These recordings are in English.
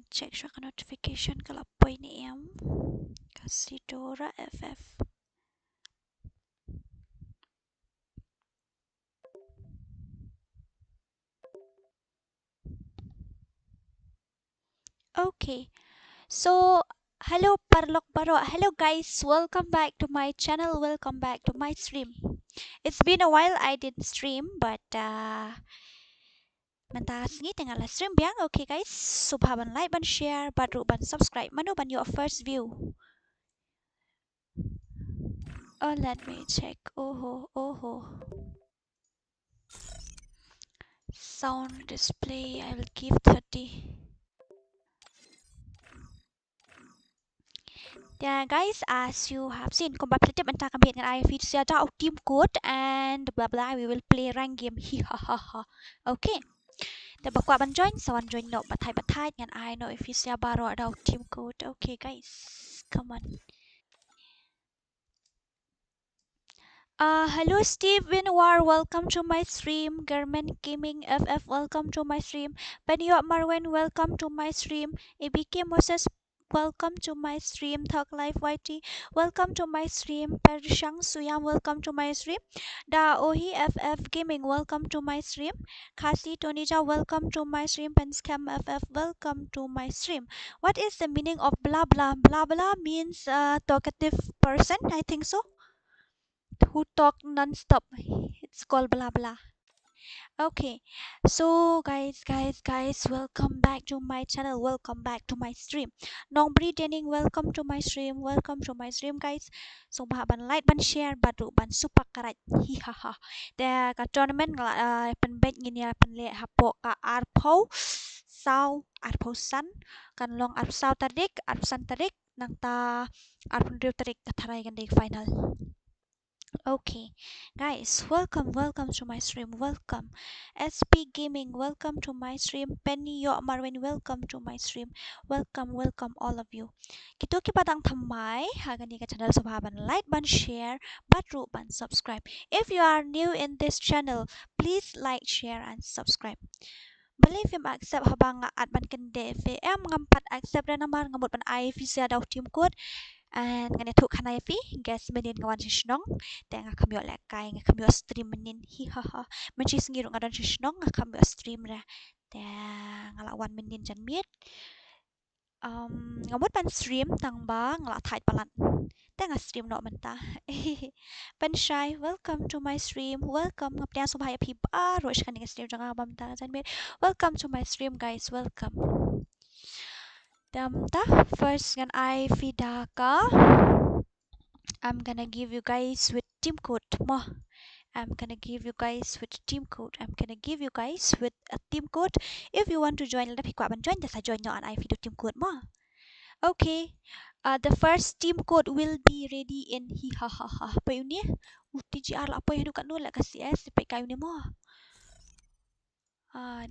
check notification kalau apa ini em. Kasih Dora FF. Okay, so hello Parlok Baro. Hello guys, welcome back to my channel. Welcome back to my stream. It's been a while I didn't stream, but mentas ngi tengah live stream biang. Okay guys, subha ban like ban share, baru ban subscribe. Manu ban your first view. Oh, let me check. Oh. Sound display. I will give 30. Yeah, guys, as you have seen, competitive and kami dengan I feed siya team code and blah blah. We will play rank game. Hihahaha. Okay. The bakwa ban join, someone join no. Batai dengan I know if you siya baro ada team code. Okay, guys, come on. Hello Steve Winwar, welcome to my stream. German Gaming FF, welcome to my stream. Benyo Marwen, welcome to my stream. ABK Moses, welcome to my stream. Talk Live YT, welcome to my stream. Pershang Suyam, welcome to my stream. Da Ohi FF Gaming, welcome to my stream. Khasi Tonija, welcome to my stream. Penscam FF, welcome to my stream. What is the meaning of blah blah? Blah blah means talkative person, I think so, who talk non-stop. It's called blah blah. Okay, so guys, welcome back to my channel. Welcome back to my stream. Nong Breeding, welcome to my stream. Welcome to my stream, guys. So ban like, ban share, baru ban supak karat. Hihaha. The tournament pen bet ngini pen le hapo ka arpo sao arpo san kan long arpo sao tarik arpo san tarik nang ta arpo tarik kataray kan final. Okay, guys, welcome to my stream. Welcome, SP Gaming. Welcome to my stream. Penny Yo Marvin. Welcome to my stream. Welcome, all of you. Kito ki padang thamai hagani ka channel subhaban like ban share batru ban subscribe. If you are new in this channel, please like, share, and subscribe. Believe him accept habang at ban kende FM ngampat accept na naman ngamot ban I visa daw team code. And ganito kanay fi guess menin ngawan si Shnong tenga kami lekay nga kami stream menin hihaha menchis ngiro nga don si Shnong nga kami stream ra ngalawan menin jan miet ngamot pan stream tang ba ngala thait palan tenga stream no menta pan shy, welcome to my stream. Welcome ngapya subhaya pi ba rosh kaning stream jang abam ta jan miet. Welcome to my stream, guys. Welcome. First ngan I fidaka. I'm gonna give you guys with team code. I'm gonna give you guys with team code. I'm gonna give you guys with a team code. If you want to join, let me join. Just join your I video team code Okay. The first team code will be ready in hihahaha. Apa ini? TGR lah apa yang dukat nol lah kasih sampai kayu ni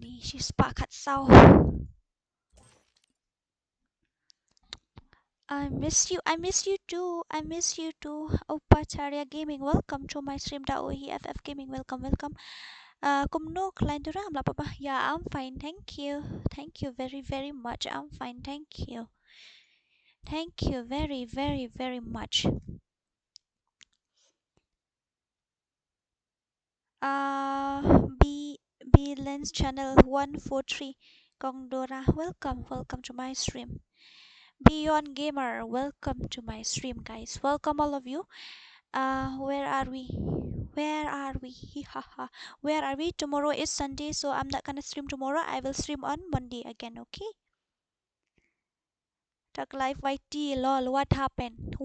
ni si sepakat sao. I miss you too. Opacharya Gaming, welcome to my stream. Daohi FF Gaming, welcome. Kumno klein duram la papa. Yeah, I'm fine, thank you. Thank you very much. I'm fine, thank you. Thank you very much. B Lens channel 143 Kongdora, welcome to my stream. Beyond Gamer, welcome to my stream, guys. Welcome all of you. Where are we? Where are we? Tomorrow is Sunday, so I'm not gonna stream tomorrow. I will stream on Monday again, okay? Talk Live YT, lol, what happened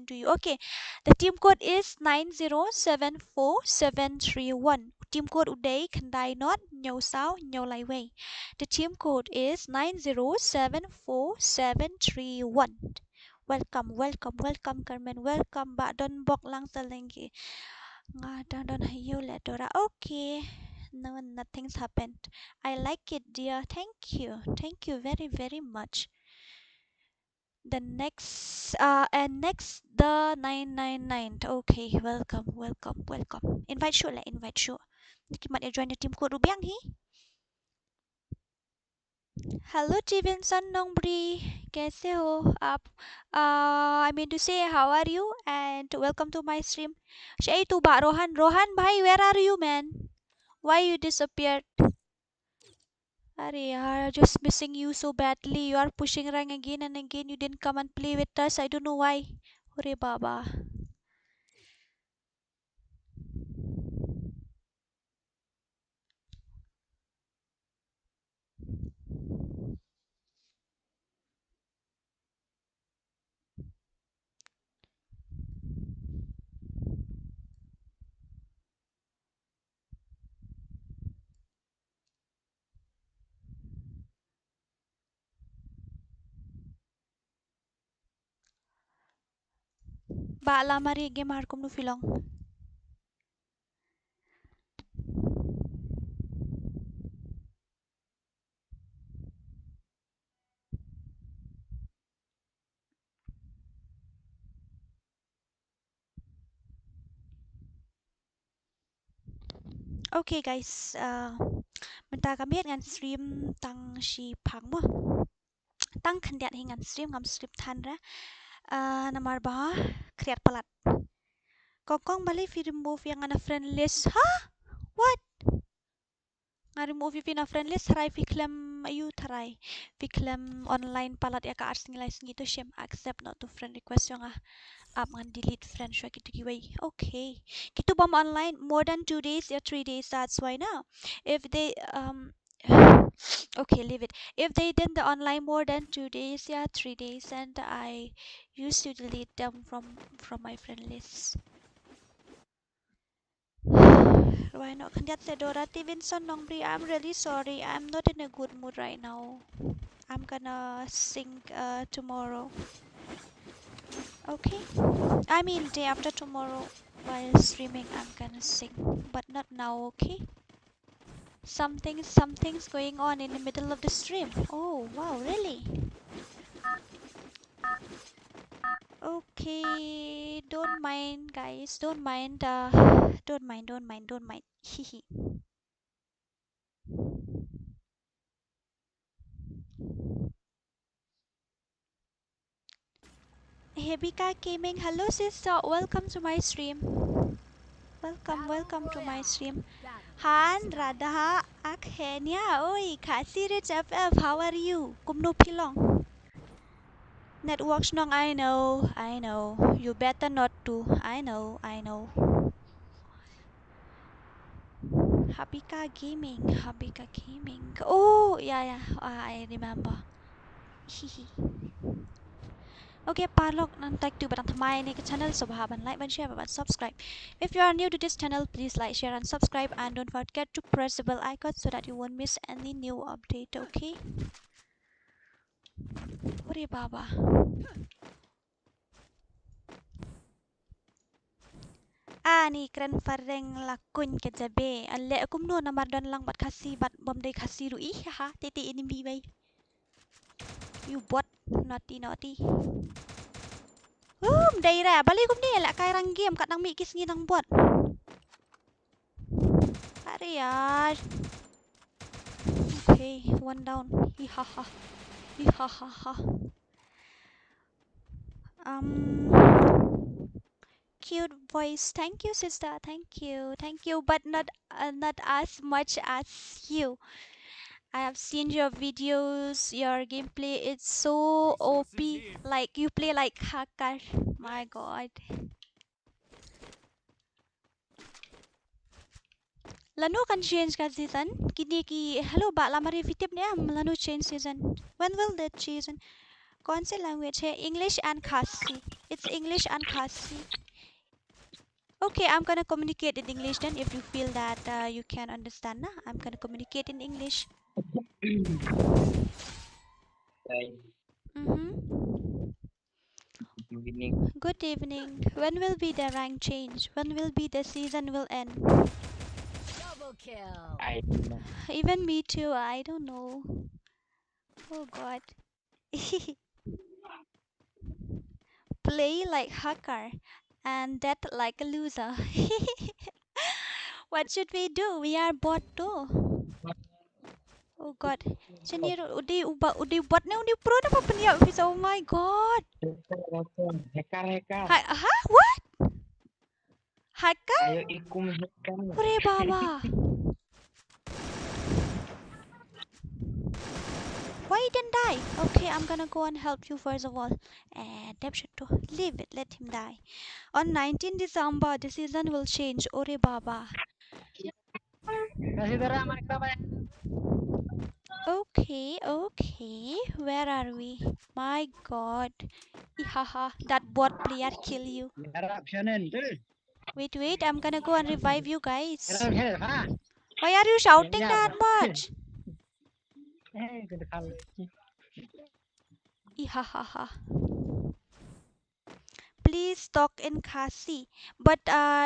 to you? Okay, the team code is 9074731. Team code Uday Kandai Not Nyo Sao Nyo Lai Wei. The team code is 9074731. Welcome Carmen. Welcome Ba Don Bok Lang Salengi. Don Hayu Ledora. Okay. No, nothing's happened. I like it, dear. Thank you very much. The next the 999. Okay, welcome. Invite sure. Kimat join the team code Rubiang hi. Hello, फ़िल्नोंब्री. कैसे हो आप? I mean to say, how are you? And welcome to my stream. Siya itu ba, Rohan? Rohan, bhai, where are you, man? Why you disappeared? Arey yaar, just missing you so badly. You are pushing rank again and again. You didn't come and play with us. I don't know why. Ore baba. Ba lamari game harkom no filong. Okay guys, menta kami ngan stream tang si phang mo. Tang khandiat hingan stream ngam stream than ra. Namar ba kreat palat. Kokong bali fi remove yang ana friend list. Hah? What? Nga remove fi na friend list tharai fi klem ayu tharai. Fi klem online palat ya ka ars ngilai gitu shem accept not to friend request yang up ngan delete friend shwa gitu giwai. Okay. Gitu bom online more than 2 days or 3 days, that's why now. If they okay, leave it. If they did the online more than 2 days, yeah, 3 days, and I used to delete them from my friend list. Why not? That's Dorati Vincent Nongbri. I'm really sorry. I'm not in a good mood right now. I'm gonna sing tomorrow. Okay? I mean day after tomorrow while streaming I'm gonna sing. But not now, okay? Something's going on in the middle of the stream. Oh wow, really? Okay, don't mind guys, don't mind, don't mind. Hehe. Hebika Gaming, hello sister, welcome to my stream. Welcome to my stream. Han Radha Akhenya, oi, Khasi Rich FF, how are you? Kumno pilong. Networks nong, I know. You better not to. I know. Habika Gaming. Oh, yeah. I remember. Hihi. Okay, parlok nang tag tu batang thamai ni ke channel ሶભાᴏᴜᴜ like and share and subscribe. If you are new to this channel, please like, share and subscribe and don't forget to press the bell icon so that you won't miss any new update, okay? Ore baba. Ni keren fareng lakun ke jabe. Alle akum no namar don lang bat Khasi bat bom day Khasi ru ha titi ini bibai. You bot naughty. Day ra balik kum ni la kai rang game kat nang mi kis ngi nang bot. Are yaar. Okay, one down. Hihaha. Cute voice. Thank you, sister. Thank you, but not as much as you. I have seen your videos. Your gameplay is so OP. Like you play like hacker. My God. Lano kan change ka season. Kini ki hello ba lamari fitip niya lano change season. When will the season? कौन से language है? English and Khasi. It's English and Khasi. Okay, I'm gonna communicate in English then if you feel that you can understand. Nah? I'm gonna communicate in English. Good evening. When will be the rank change? When will be the season will end? Double kill. Even me too. I don't know. Oh God. Play like hacker and death like a loser. What should we do? We are bot too. Oh god. Sini udi buat ni udi pro apa peniak bisa. Oh my god. Hacker. Hah? What? Hacker? Ayo ikum hacker. Ore baba. Why you didn't die? Okay, I'm gonna go and help you first of all. And leave it, let him die. On 19 December, the season will change. Ore baba. Okay. Where are we? My god. Ihaha, that bot player kill you. Wait, I'm gonna go and revive you guys. Why are you shouting that much? Ihahaha. Please talk in Khasi. But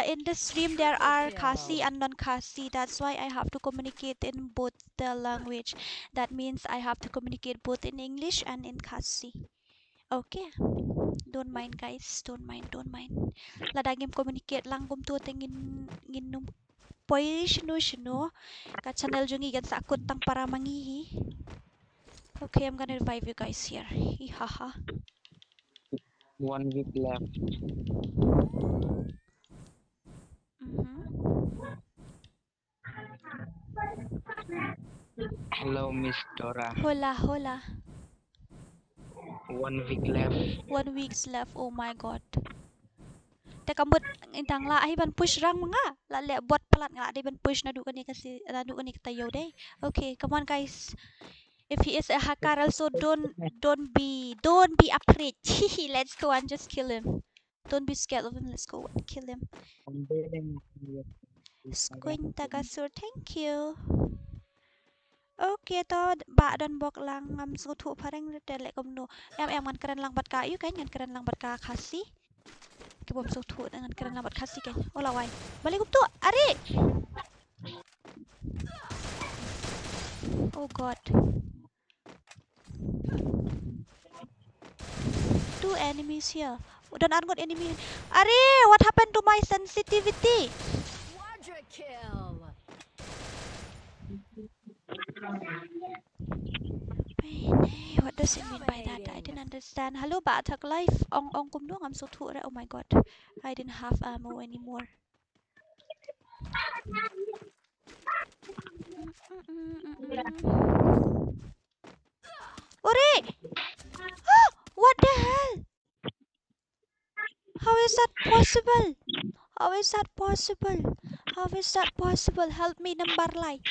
in the stream there are Khasi and non-Khasi. That's why I have to communicate in both the language. That means I have to communicate both in English and in Khasi. Okay. Don't mind guys. Don't mind. Ladagim communicate lang tu tengin nginum poi shino. Ka channel jungi gan sakut tang para mangihi. Okay, I'm gonna revive you guys here. Ihaha. 1 week left. Hello, Miss Dora. Hola. 1 week left. 1 week's left. Oh my god. Te kambut intang la ai ban push rang mga la le bot palat nga de ban push na du kan kasi na du kan tayo day. Okay, come on guys. If he is a hacker also don't be afraid. Let's go and just kill him. Don't be scared of him. Let's go and kill him. Kɣzīʀᴜnᴇ, thank you. Okay to ba don bok lang ngam so thu pareng te le kom no. Em ngan keren lang bat ka yu kan ngan keren lang bat ka Khasi. Ke bom so thu dengan keren lang bat Khasi kan. Ola wai. Balik kum tu. Ari. Oh god. 2 enemies here. Don't got enemy. Ari, what happened to my sensitivity? Quadra kill. What does it mean by that? I didn't understand. Hello, ba attack life. Ong kum no I'm so thu. Oh my god. I didn't have ammo anymore. Ore! What the hell? How is that possible? Help me number like.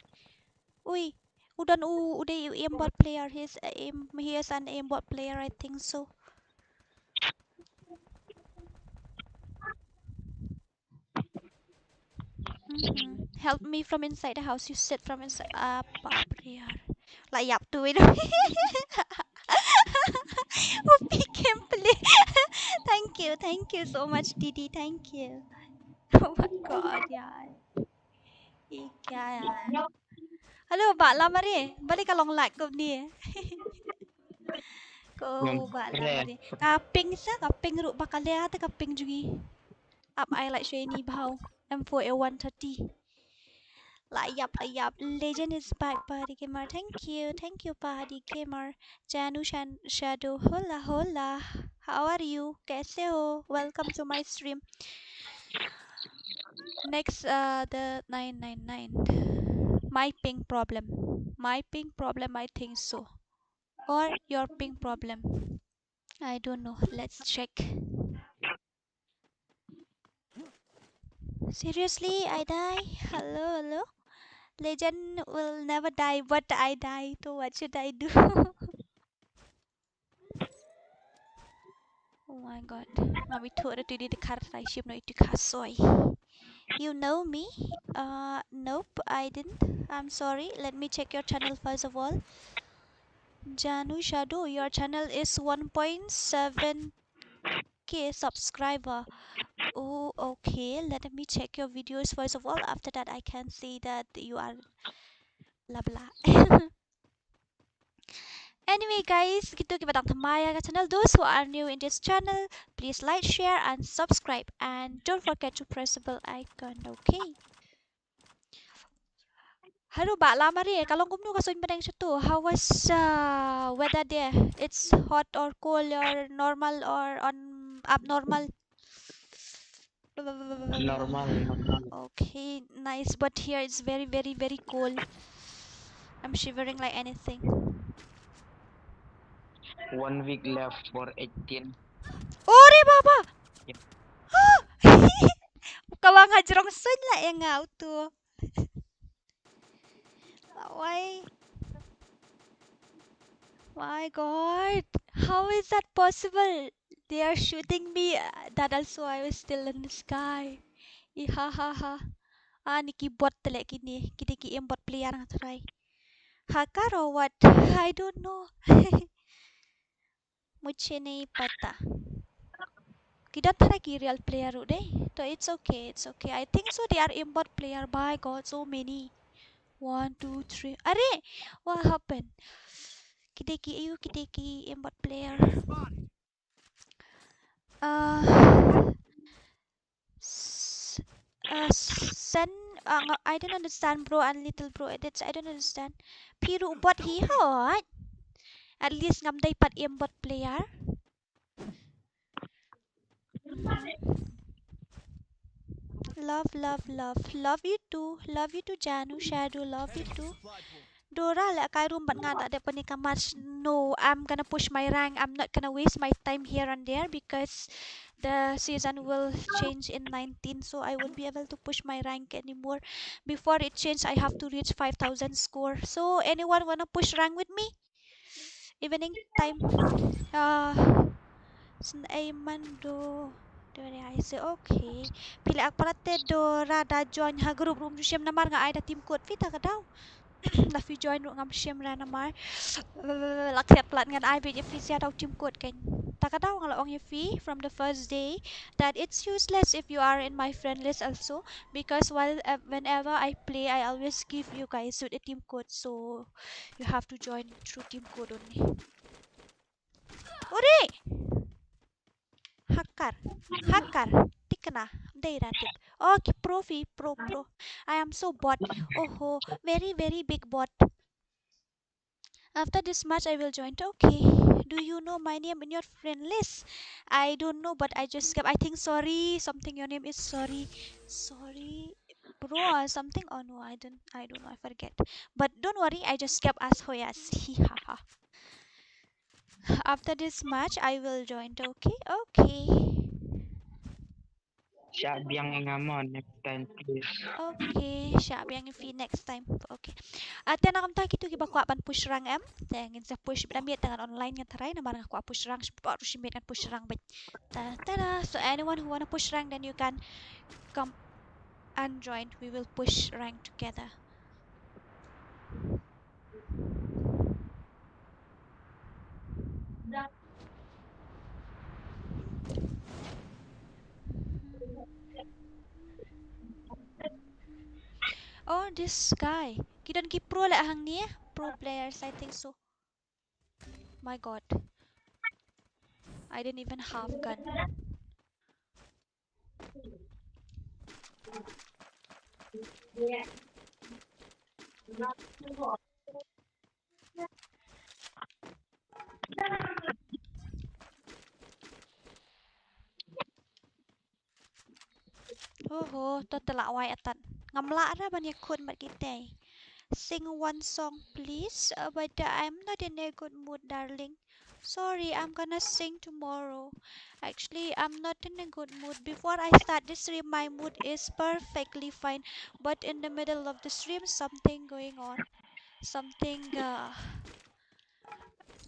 Ui, udah aimbot player. He is an aimbot player, I think so. Help me from inside the house. You sit from inside. Player. Like yap to it. Became play. Thank you so much, Didi. Thank you. Oh my god, yeah. Hello, bạn làm gì? Balik ka long like ko ni. Ko bạn làm gì? Ping sa ping ru bakalya ta ping jugi. Up I like shiny bao. M4 A130. Layap. Legend is back, Party Gamer. Thank you, Party Gamer. Janu Shadow. Hola. How are you? Kaise ho? Welcome to my stream. Next, the 999. My ping problem. I think so. Or your ping problem. I don't know. Let's check. Seriously, I die? Hello? Legend will never die, but I die. So what should I do? Oh my god. Mami thora tu di kartai ship no itu kasoi. You know me? Nope, I didn't. I'm sorry. Let me check your channel first of all. Janu Shadow, your channel is 1.7k subscriber. Oh, okay. Let me check your videos first of all. After that, I can see that you are blah blah. Anyway, guys, gitu kita datang Maya channel. Those who are new in this channel, please like, share, and subscribe. And don't forget to press the bell icon. Okay. Haru ba lama rin. Kalong kumno kasoy pa siya to. How was weather there? It's hot or cold or normal or abnormal? Normal, normal. Okay, nice. But here it's very, very, very cold. I'm shivering like anything. 1 week left for 18. Ore baba! Yep. Kawang hajrong sun la yang auto. Why? My God, how is that possible? They are shooting me. That also I was still in the sky. Ihahaha. Niki bot telek kini. Kini ki bot player nga try. Hakar or what? I don't know. Mᴏᴇᴜ pata. Kita tara ki real player ude. So it's okay. It's okay. I think so. They are imbot player. By God, so many. 1, 2, 3. Are, what happened? Kita ki imbot player. S- Sen, I don't understand, bro, and little bro. That's I don't understand. Piru bot he hot. At least ngam day pat bot player. Love, love, love, love you too. Love you too, Janu. Shadow, love you too. Dora, like I room, but nga ada panika much. No, I'm gonna push my rank. I'm not gonna waste my time here and there because the season will change in 19, so I won't be able to push my rank anymore. Before it changes, I have to reach 5,000 score. So anyone wanna push rank with me? Evening time. Snaiman do. Dora, I say okay. Pila ak parate Dora da join ha group room siyam namar nga ay da team code vita ka daw. Lafi join ngam siyam ra namar. Laksat plat ngan ay bit free siya daw team code kan. Taka daw nga laong fee from the first day that it's useless if you are in my friend list also because whenever I play I always give you guys with a team code, so you have to join through team code only. Ore! Hacker. Hacker. Tikna. Dayratip. Okay, pro. I am so bot. Oh, very, very big bot. After this match, I will join. Okay. Do you know my name in your friend list? I don't know, but I just kept. I think sorry. Something. Your name is sorry. Sorry, bro, or something. Oh no, I don't. I don't know. I forget. But don't worry. I just kept as Hoyas. After this match, I will join. Okay. Okay. Siya biyang ingamon next time, please. Okay, siya yang fee next time. Okay. Ate na kam taki tu kiba ko apan push rang em. Tengin sa push bidamit dengan online nga taray na marang ko push rang baru simit kan push rang bit. Ta. So anyone who wanna push rank then you can come and join. We will push rank together. Oh, this guy. Kidon ki pro la hang ni. Pro players, I think so. My God. I didn't even have gun. Oh, to telaway atan. Ngamla ra ban yakun mat kita. Sing one song, please. But I'm not in a good mood, darling. Sorry, I'm gonna sing tomorrow. Actually, I'm not in a good mood. Before I start the stream, my mood is perfectly fine. But in the middle of the stream, something going on. Something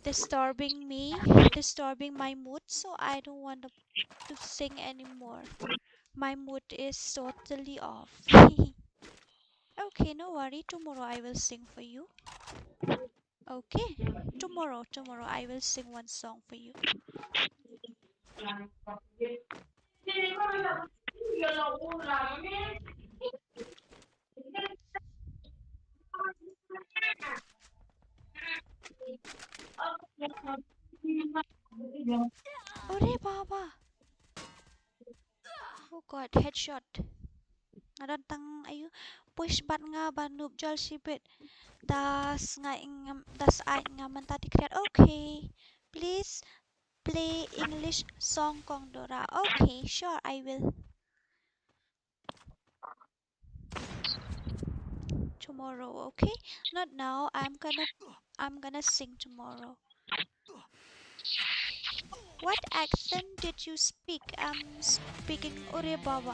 disturbing me, disturbing my mood. So I don't want to sing anymore. My mood is totally off. Okay, no worry. Tomorrow I will sing for you. Okay, tomorrow I will sing one song for you. Ore baba. Oh God, headshot. Narantang ayu. push bat nga banup jol shibit. Das ait nga mentati kreat. Okay. Please play English song kong Dora. Okay, sure, I will. Tomorrow, okay? Not now. I'm gonna sing tomorrow. What accent did you speak? I'm speaking Ore Baba.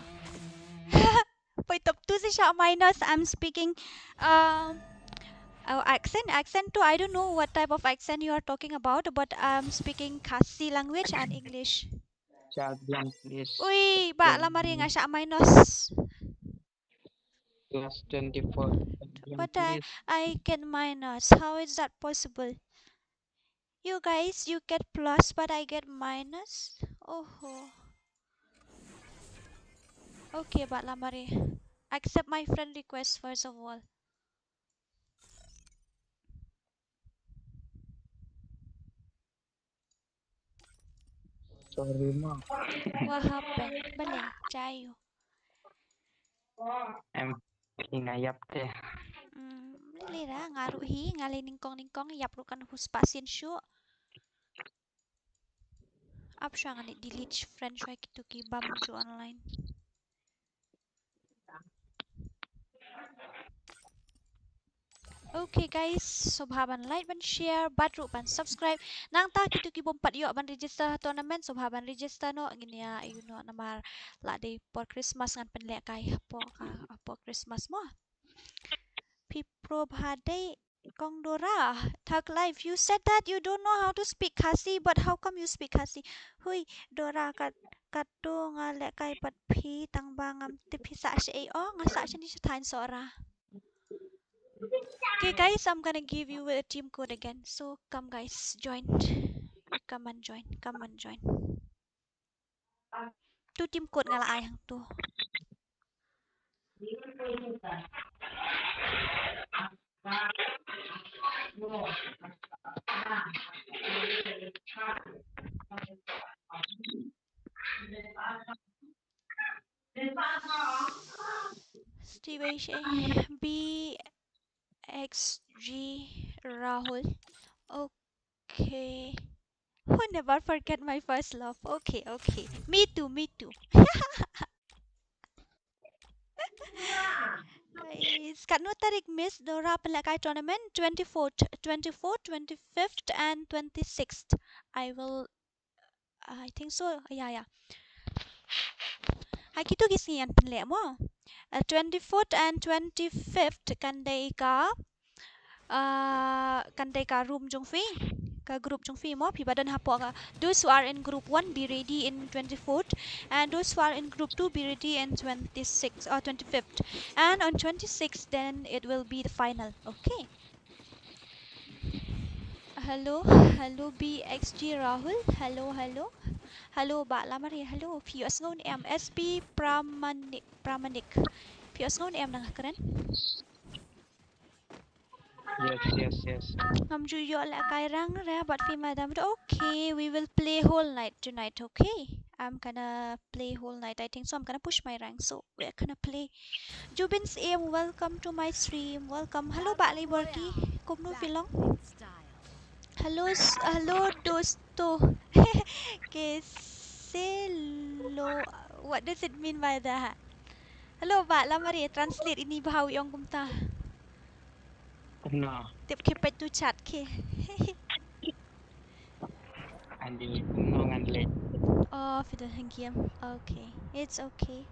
Pag top 2 si siya minus, I'm speaking accent too. I don't know what type of accent you are talking about, but I'm speaking Khasi language and English. Chagyan, please. Uy, ba lamari nga Chagyan, siya minus. plus 24. Chagyan, But please. I get minus. How is that possible? You guys, you get plus, but I get minus. Oh. Okay, Ba lamari. Accept my friend request first of all. Sorry, ma. What happened? Bale, Chayo. I'm inayap te. Lira, ngaru hi, ngali ningkong, yaprukan huspasin syu. Up siya nga ni delete friend siya kitu ki bam ju online. Okay guys, so ban like ban share, badru ban subscribe. Nang ta kitu ki bompat yo ban register tournament, so ban register no gini ya, you know namar la day for Christmas ngan penlek kay po Christmas mo. Pipro bhade Kong Dora, Thug Life, you said that you don't know how to speak Khasi, but how come you speak Khasi? Hui, Dora katu nga lek kay pat pi tang bangam tipisa siya oh nga sa siya ni siya tain sora. Okay guys, I'm gonna give you a team code again. So come guys, join. Come and join. Tu team code nga laay hang tu. Steve BXG Rahul. Okay. Oh, never forget my first love. Okay. Me too. Guys, kat no tarik miss Dora Pelakai tournament 24th, 25th and 26th. I think so. Yeah. Hai kitu gisian penlek mo. 24th and 25th kandai ka room jong fi. Ka group jong fi mo pi badan hapo ka. Those who are in group 1 be ready in 24th and those who are in group 2 be ready in 26th or 25th. And on 26th then it will be the final. Okay. Hello BXG Rahul. Hello Ba Lamari. Hello. Pius ngon SB Pramanik. Pius ngon nang keren. Yes. Yo la kairang re but fi madam. Okay, we will play whole night tonight, okay? I'm gonna play whole night. I think so. I'm gonna push my rank. So we're gonna play. Jubin's AM, welcome to my stream. Welcome. Hello Ba Liborki. Kumno filong. Hello dosto. Keselo. What does it mean by that? Hello Ba Lamari. Translate ini bahawi ong kumta. No. Tip kipet tu chat ke. Andi kumnongan late. Oh, for the game. Okay, it's okay.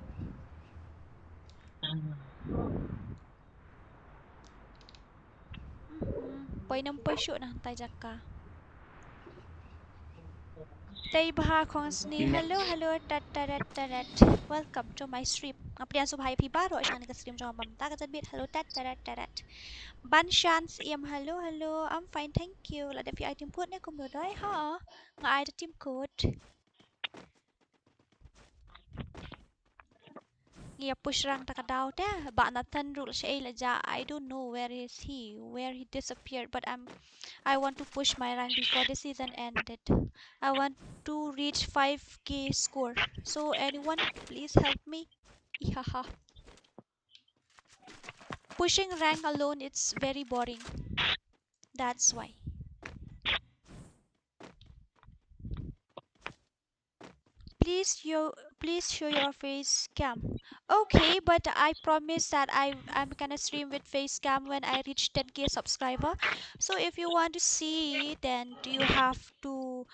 Pwede nang shoot na tay jaka. Tay baha konsni. Hello, tat. Welcome to my stream. Ngaprian subhay pi baro siya nag-stream jong mamta ka bit. Hello, tat. Ban chance hello. I'm fine, thank you. Lada fi item code ni kumdodoy ha. Nga ay team code. Ngia push rang takadaw ta. Ba natan rule siya ilaja. I don't know where he disappeared, but I want to push my rank before the season ended. I want to reach 5k score. So anyone please help me. Ihaha. Pushing rank alone, it's very boring. That's why. Please show your face cam. Okay, but I promise that I'm gonna stream with face cam when I reach 10k subscriber. So if you want to see, then you have to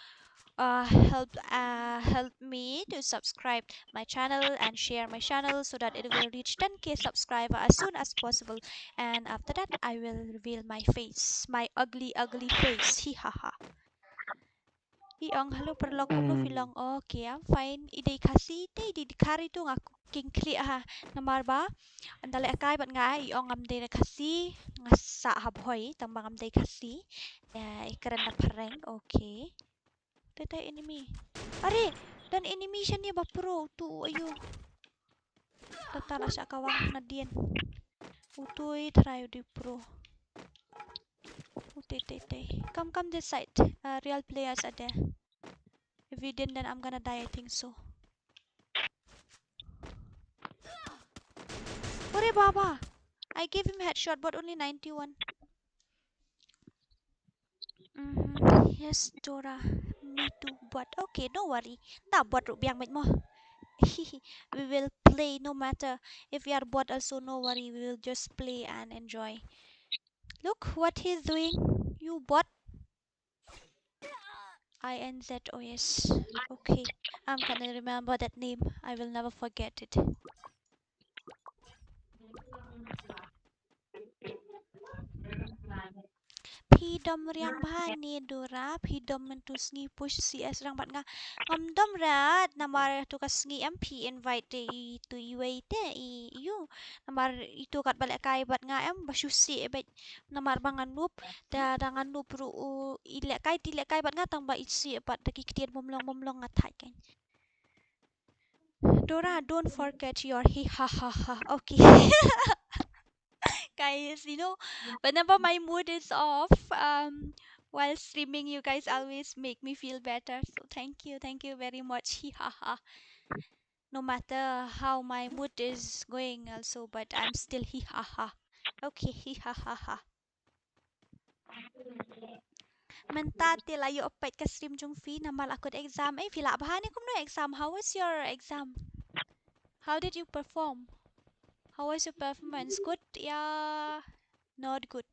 help me to subscribe my channel and share my channel so that it will reach 10k subscriber as soon as possible. And after that, I will reveal my face, my ugly face. Hihaha. Ang halo perlog ko no filong. Okay, I'm fine. Iday kasi di kari tu nga king kli ha namar ba. Andale akay bat nga iong amday na kasi nga sa habhoy tambang amday kasi. Ikaran na pareng. Okay. Tetay enemy. Are, dan enemy siya niya ba pro tu ayo. Tatala siya kawang na diyan. Utoy try di pro. Utay. Come this side. Real players are there. If we didn't, then I'm gonna die, I think so. Ore baba! I gave him headshot, but only 91. Yes, Dora. Me too, but okay, no worry. Ta bot biang mit mo. We will play no matter if we are bot also, no worry. We will just play and enjoy. Look what he's doing. You bot. INZOS. Okay, I'm gonna remember that name. I will never forget it. Pidom riang bahani Dora, pidom mentus ngi push CS rang bat nga ngamdom rat namar tu kas ngi MP invite de tu iway te you namar itu kat balik kai bat nga em basusi bet namar bangan nup da dangan nup ru ilek kai bat nga tang ba isi bat daki ketian momlong ngatai kan. Dora, don't forget your hi ha ha ha. Okay. Guys, whenever my mood is off, while streaming, you guys always make me feel better. So thank you very much. Hihaha. No matter how my mood is going, also, but I'm still hihaha. Okay, hihaha. Mentate layo opet ka stream jung fi namal akut exam. Fila bahani kum no exam. How was your exam? How did you perform? How was your performance? Good? Yeah, not good.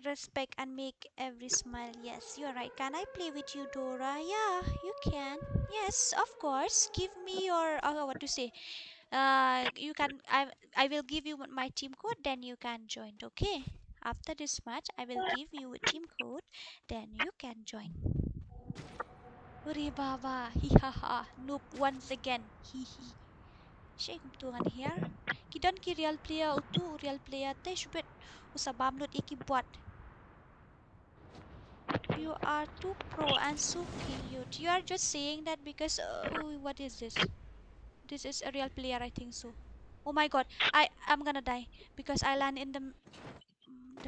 Respect and make every smile. Yes, you're right. Can I play with you, Dora? Yeah, you can. Yes, of course. Give me your what to say. You can. I will give you my team code. Then you can join. Okay. After this match, I will give you a team code. Then you can join. Uri baba. Hihaha. Noob once again. Hihi. Shake tuan here. Kidan ki real player utu real player te shubet usabam lut iki buat. You are too pro and so cute. You are just saying that because what is this? This is a real player, I think so. Oh my god, I'm gonna die because I land in the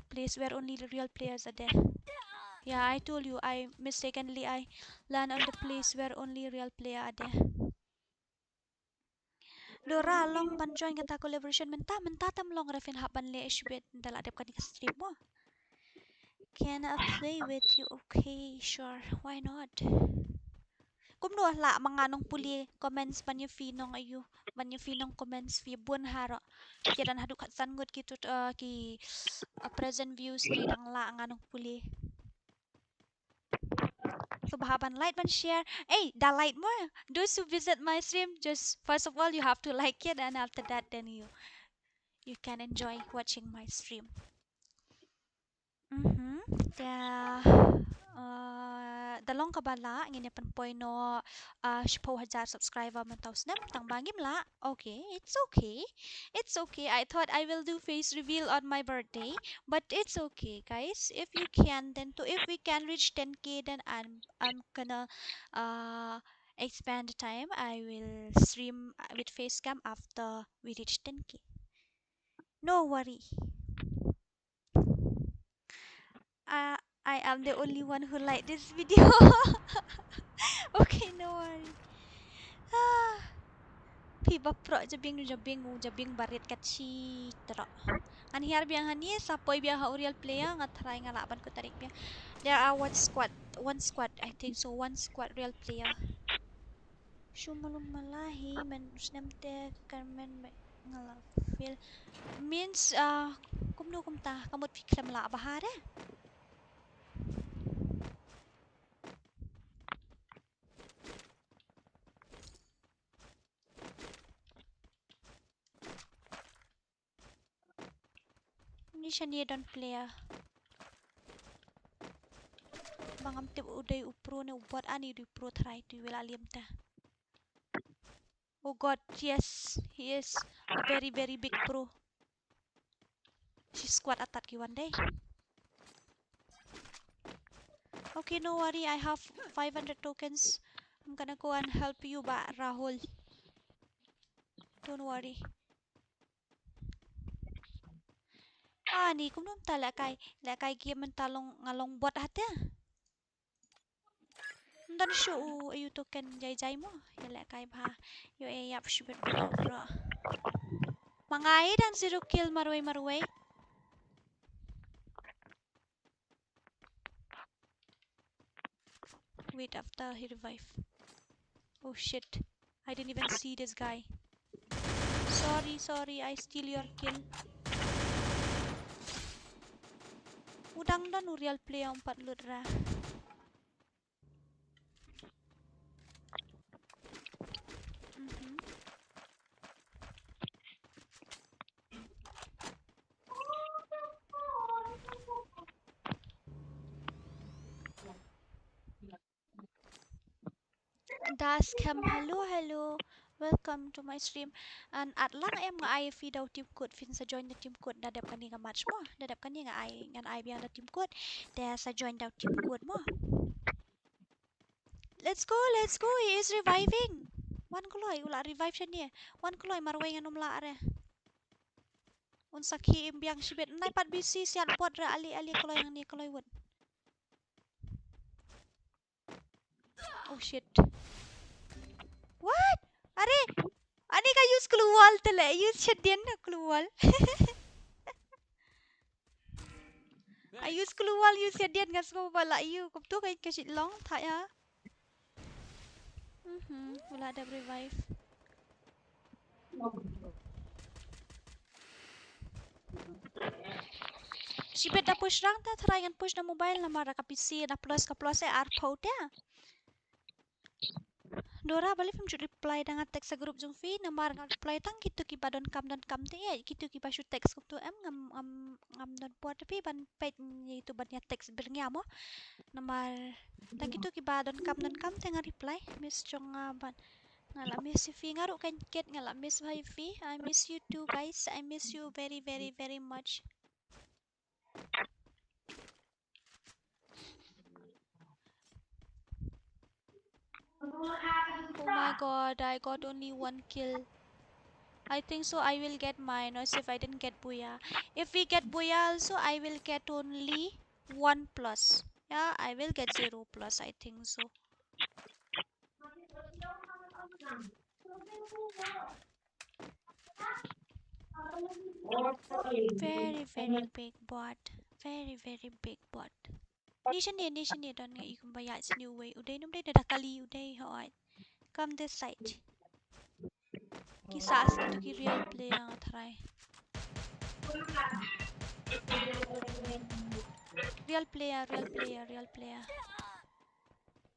place where only the real players are there. Yeah, I told you I mistakenly I land on the place where only real player are there. Dora long ban join kata collaboration menta tam long refin haban le ishbet dala adep kan stream mo. Can I play with you? Okay, sure. Why not? Kumno la mga nong puli comments banyo finong ayu banyo finong comments fi bun haro kiran hadu kat sangut ki present views di dang la nganong puli so bahaban like ban share da like more those who visit my stream just first of all you have to like it and after that then you can enjoy watching my stream. Yeah. Dalong kabala ngini pan poino 10,000 subscriber man taus nem tang bangim la. Okay, it's okay. It's okay. I thought I will do face reveal on my birthday, but it's okay, guys. If you can, then if we can reach 10k, then I'm gonna expand the time. I will stream with face cam after we reach 10k. No worry. I am the only one who liked this video. Okay, no worry. Baprok jabing barit kecil terok. An hiar biang hani sapoi biang ha real player ngatry ngalaban ko tarik biang. There are one squad I think so, one squad real player. Shumulum malahi man usnamte karmen ngalafil means kumno kumta kamot fikram la bahare. Ni shani don player. Bangam tip uday upro ne ubot ani du pro try to will aliam ta. Oh god, yes, he is a very very big pro. She squad attack you one day. Okay, no worry, I have 500 tokens. I'm gonna go and help you ba Rahul. Don't worry. Ni cũng đúng ta lại cài kia mình ta ngalong bot hati à. Dan show ayu token jai mo ya lại cài ba yo yap shibet bro. Mangai dan zero kill marway. Wait after he revive. Oh shit, I didn't even see this guy. Sorry, I steal your kill. Udang dan real play 4 lut ra. Dascam, hello. Welcome to my stream. And at lang em nga ai fi daw team code fin sa join the team code dadap kani nga match mo. Dadap kani nga ai biang the team code. There sa join daw team code mo. Let's go. He is reviving. Wan kuloy ula revive siya niya. Wan kuloy marway nga numla are. Unsa ki imbiang sibet nay pat busy siat bot ra ali kuloy nga ni kuloy won. Oh shit. What? Are? Ani ka use keluar tele. Use shedian na keluar. I use keluar use shedian ngas ko bala you. Kup tu kay kasi long tha ya. Wala ada revive. Sibet na push rang ta try ngan push na mobile na mara ka PC na plus arpaut ya. Dora balik film reply dengan teks sa group jung fi na mar nga reply tang kitu ki badon kam te kitu ki basu teks kup tu em ngam don buat tapi ban page itu ban ya teks bernya mo na mar ta kitu ki badon kam te nga reply miss jong ban ngala miss fi ngaru kan ket ngala miss fi I miss you too guys, I miss you very very very much. Oh my god, I got only 1 kill. I think so I will get minus if I didn't get booyah. If we get booyah also, I will get only 1 plus. Yeah, I will get 0 plus, I think so. Very very big bot. Very very big bot. Nation here don nga ikong bayat sa new way. Uday nung day nadakali uday hoat. Come this side. Kisas gitu ki real play ang try. Real player.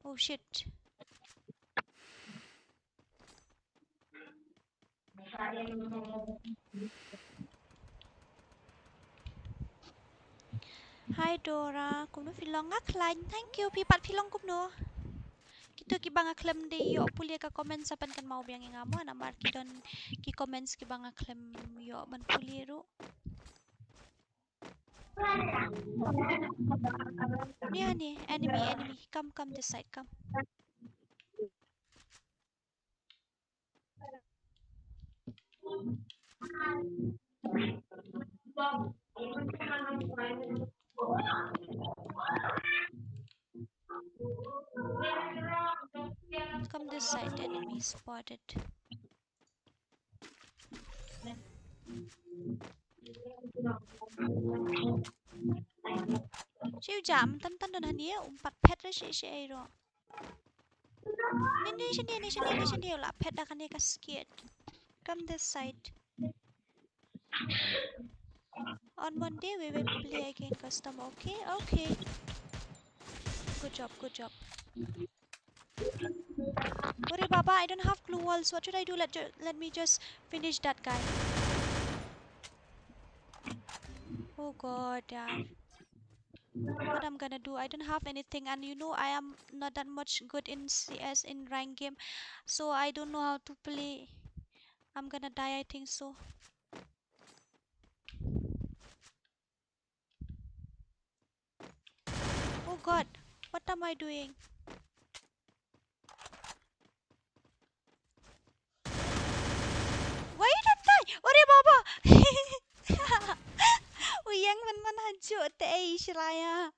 Oh shit. Hi Dora, kumno filong nga klain. Thank you, pipat filong kumno. Kito ki banga klem de yo pulia ka comment sapan kan mau biang nga mo na mar ki don ki comments ki banga klem yo man puliru. Ni enemy. Come this side, come. Come this side, enemy spotted. Siêu chạm tân tân đơn hẳn yếu bật pet ra chị rồi. Nation here là pet đã khăn đi scared. Come this side. On Monday we will play again custom. Okay, okay. Good job, good job. Ore Baba, I don't have glue walls. What should I do? Let me just finish that guy. Oh God, yaar. What I'm gonna do? I don't have anything, and you know I am not that much good in CS in rank game, so I don't know how to play. I'm gonna die, I think so. Oh God, what am I doing? Why you don't die? Ore Baba! Uyang man hancur teh Israel.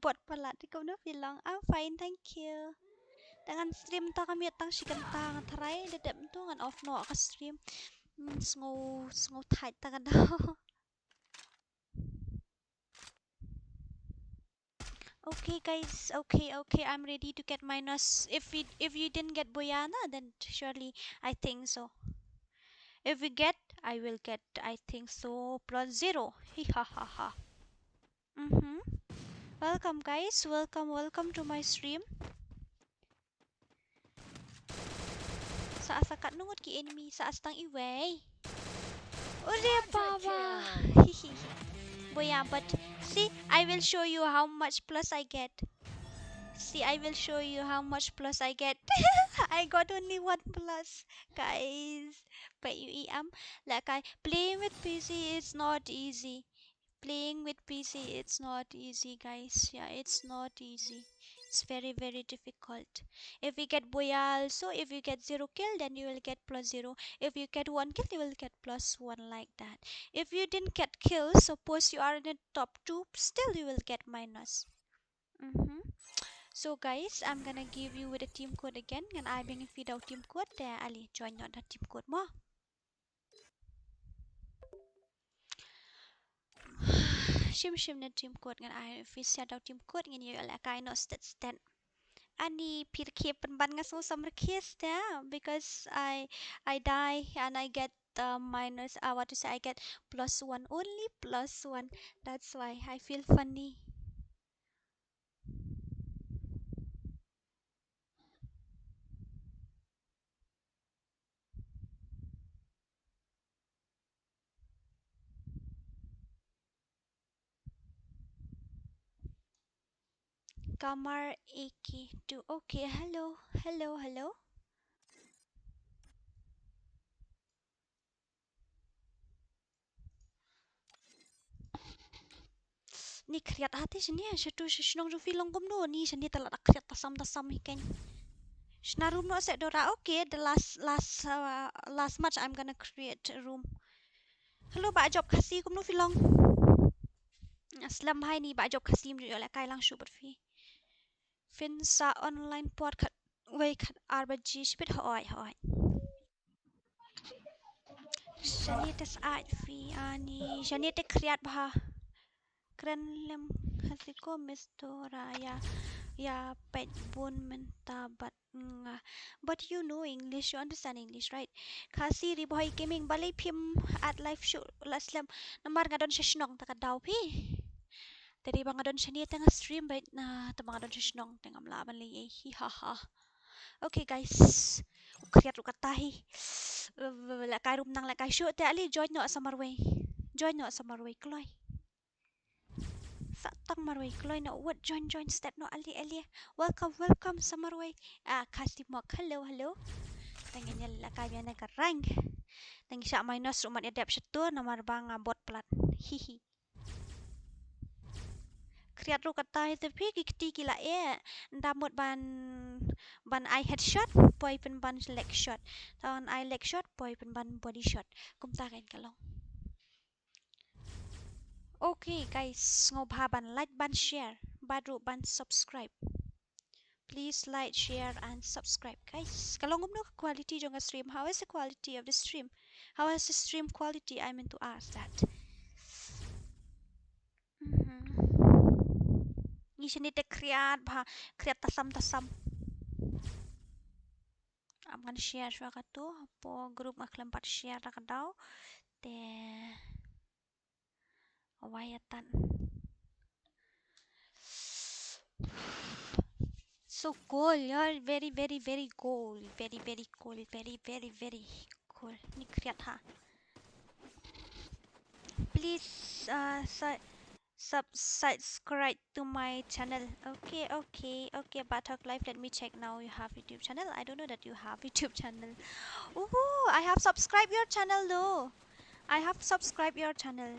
Bot pelat di kau bilang I'm fine, thank you. Dengan stream ta kami tang si kentang tarai dedep tu ngan off no ka stream. Sngo tight ta kan daw. Okay guys, okay, I'm ready to get minus. If you didn't get Boyana, then surely I think so. If we get, I will get, I think so, plus 0. Ha ha ha. Welcome guys, welcome to my stream. Saat sakat nungut ki enemy, saat stang iway. Ore Baba. But yeah, but see, I will show you how much plus I get. See, I will show you how much plus I get. I got only 1 plus, guys. But you like playing with PC is not easy. Playing with PC it's not easy, guys. Yeah, it's not easy. It's very difficult. If you get Boya also, if you get 0 kill, then you will get plus 0. If you get 1 kill, you will get plus 1, like that. If you didn't get kills, suppose you are in the top 2, still you will get minus. So guys, I'm gonna give you with a team code again, and I'm gonna feed out team code there. Ali join on the team code mo. Shim na team code ngan I if we set out team code ngan you like I know stat ani Kɣzīpᴜᴜ nga so some case there because I die and I get minus what to say, I get plus 1, only plus 1. That's why I feel funny. Kamar AK2. Okay, hello. Ni kriat hati sini ya, satu shnong ju filong gum no ni sini telat kriat tasam ikan. Shnarum no set dora. Okay, the last match I'm gonna create a room. Hello, ba job Khasi gum no filong. Aslam hai ni ba job Khasi mri ola kai lang shu berfi. Fin sa online port khat wei khat arbaji spit hoi. Shani tes ai fi ani shani te kriat bha. Kren Khasi ko mistora ya pet bun mentabat nga. But you know English, you understand English, right? Khasi Reborn gaming balay phim at live show laslam namar nga don siya shnong taka daw pi. Dari bang nga don siya niya tanga stream bait na tamang nga don siya shnong tanga mlaban li ha. Okay guys, kriyat ru katahi. La kai rum nang la kai show te ali join no sa Marway kloy. Satang Marway kloy no what join step no ali. Welcome sa Marway. Khasi mo hello. Tengah nyala kaya na karang. Tengah siya minus umat adap situ nomor bang bot plat. Hihi. Kriat ru kata itu pi kikti kila damut ban I headshot boy pen ban leg shot. Tahun I leg shot boy pen ban body shot. Kumta kan kalong. Okay guys, ngobha ban like ban share, badru ban subscribe. Please like, share, and subscribe, guys. Kalau ngomong quality jong stream, how is the quality of the stream? How is the stream quality? I meant to ask that. Ni sini te kreat bah kreat tasam. Akan share suaka tu po grup ngaklempat share rakadau te awayatan. So cool, you're very cool. Very cool. Very cool. Ni kreat ha. Please subscribe to my channel. Okay. Batok Life, let me check now. You have YouTube channel? I don't know that you have YouTube channel. Oh, I have subscribed your channel though. I have subscribed your channel.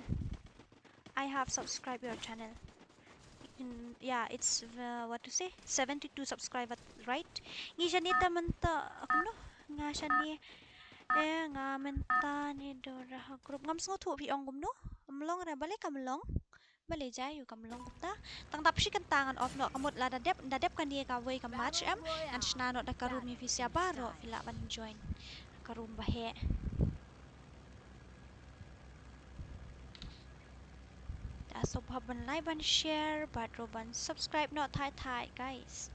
Yeah, it's what to say? 72 subscribers, right? Ngi siya ni tamanta no? Nga siya ni nga menta ni dora group ngam sngo thu pi ong gum no? Amlong ra balik kamlong. Balik jay yu kamlong ta. Tang tap shi kan tangan off no kamut la dadep kan dia ka way ka match am ngan shna no da karum mi fi sia baro fila ban join. Karum bahe. So ban like ban share but ban subscribe not thai guys.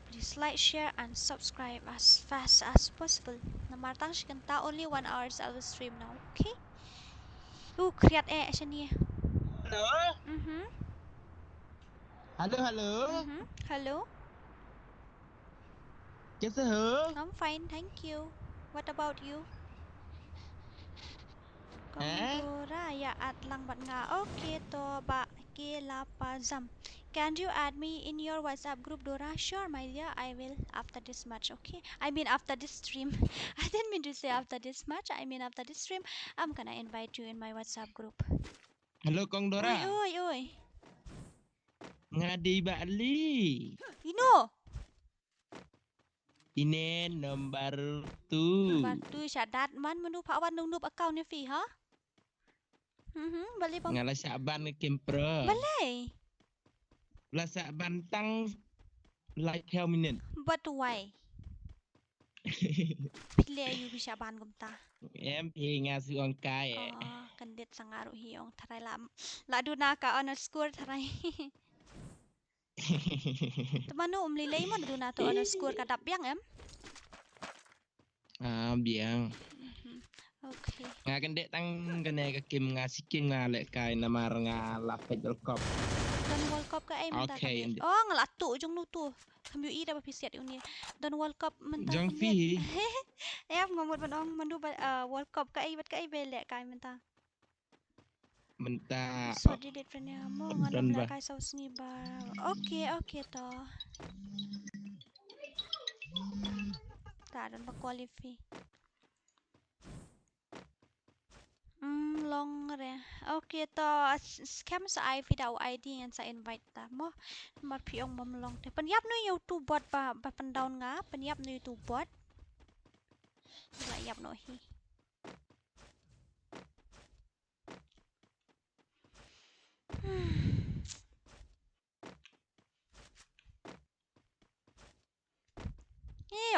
Please like, share and subscribe as fast as possible. Namartang shi kan ta only 1 hour I will stream now. Okay? Kreat siya niya. Halo. Halo. Hello. कैसे हो? I'm fine, thank you. What about you? Dora ya at lang bat nga. Okay to ba Kıyığınᴇ. Can you add me in your WhatsApp group, Dora? Sure, my dear. I will after this match. Okay. I mean after this stream. I didn't mean to say after this match. I mean after this stream. I'm gonna invite you in my WhatsApp group. Halo Kong Dora. Oi. Ngadi Bali. You know. Ini nomor tu. Batu syadat man menu pak wan nung account ni fi ha? Balik bang. Ngala Syaban ke Kempro. Balik. La Syaban tang like theo minute. But why? Pilih you bisa ban gum ta. Em thì nga su on kai. Kandit sangaru hiong tarai la du na ka underscore tarai. Temanu umlilay mo du na to underscore kadap yang em. Biang. Okay. Nga kandek tang kene ke kim nga sikin nga lek kai namar nga la pet World Cup. Don World Cup ka ay menta Okay. kami. Oh ngalatu jong nu tu. Kami ida ba pisiat unia. Don World Cup menta. Jong fi. Em ngamut banong mandu World Cup ka ay bat ka ay bele ka ay menta. Menta. So delete friend mo ngano bla kay sa usngiba. Okay to. Ta don ba qualify. Long re. Okay to scam sa I feed ID ngan sa invite ta mo. Mat piong mamlong te. Penyap no YouTube bot ba pandown nga. Penyap no YouTube bot. La yap no hi.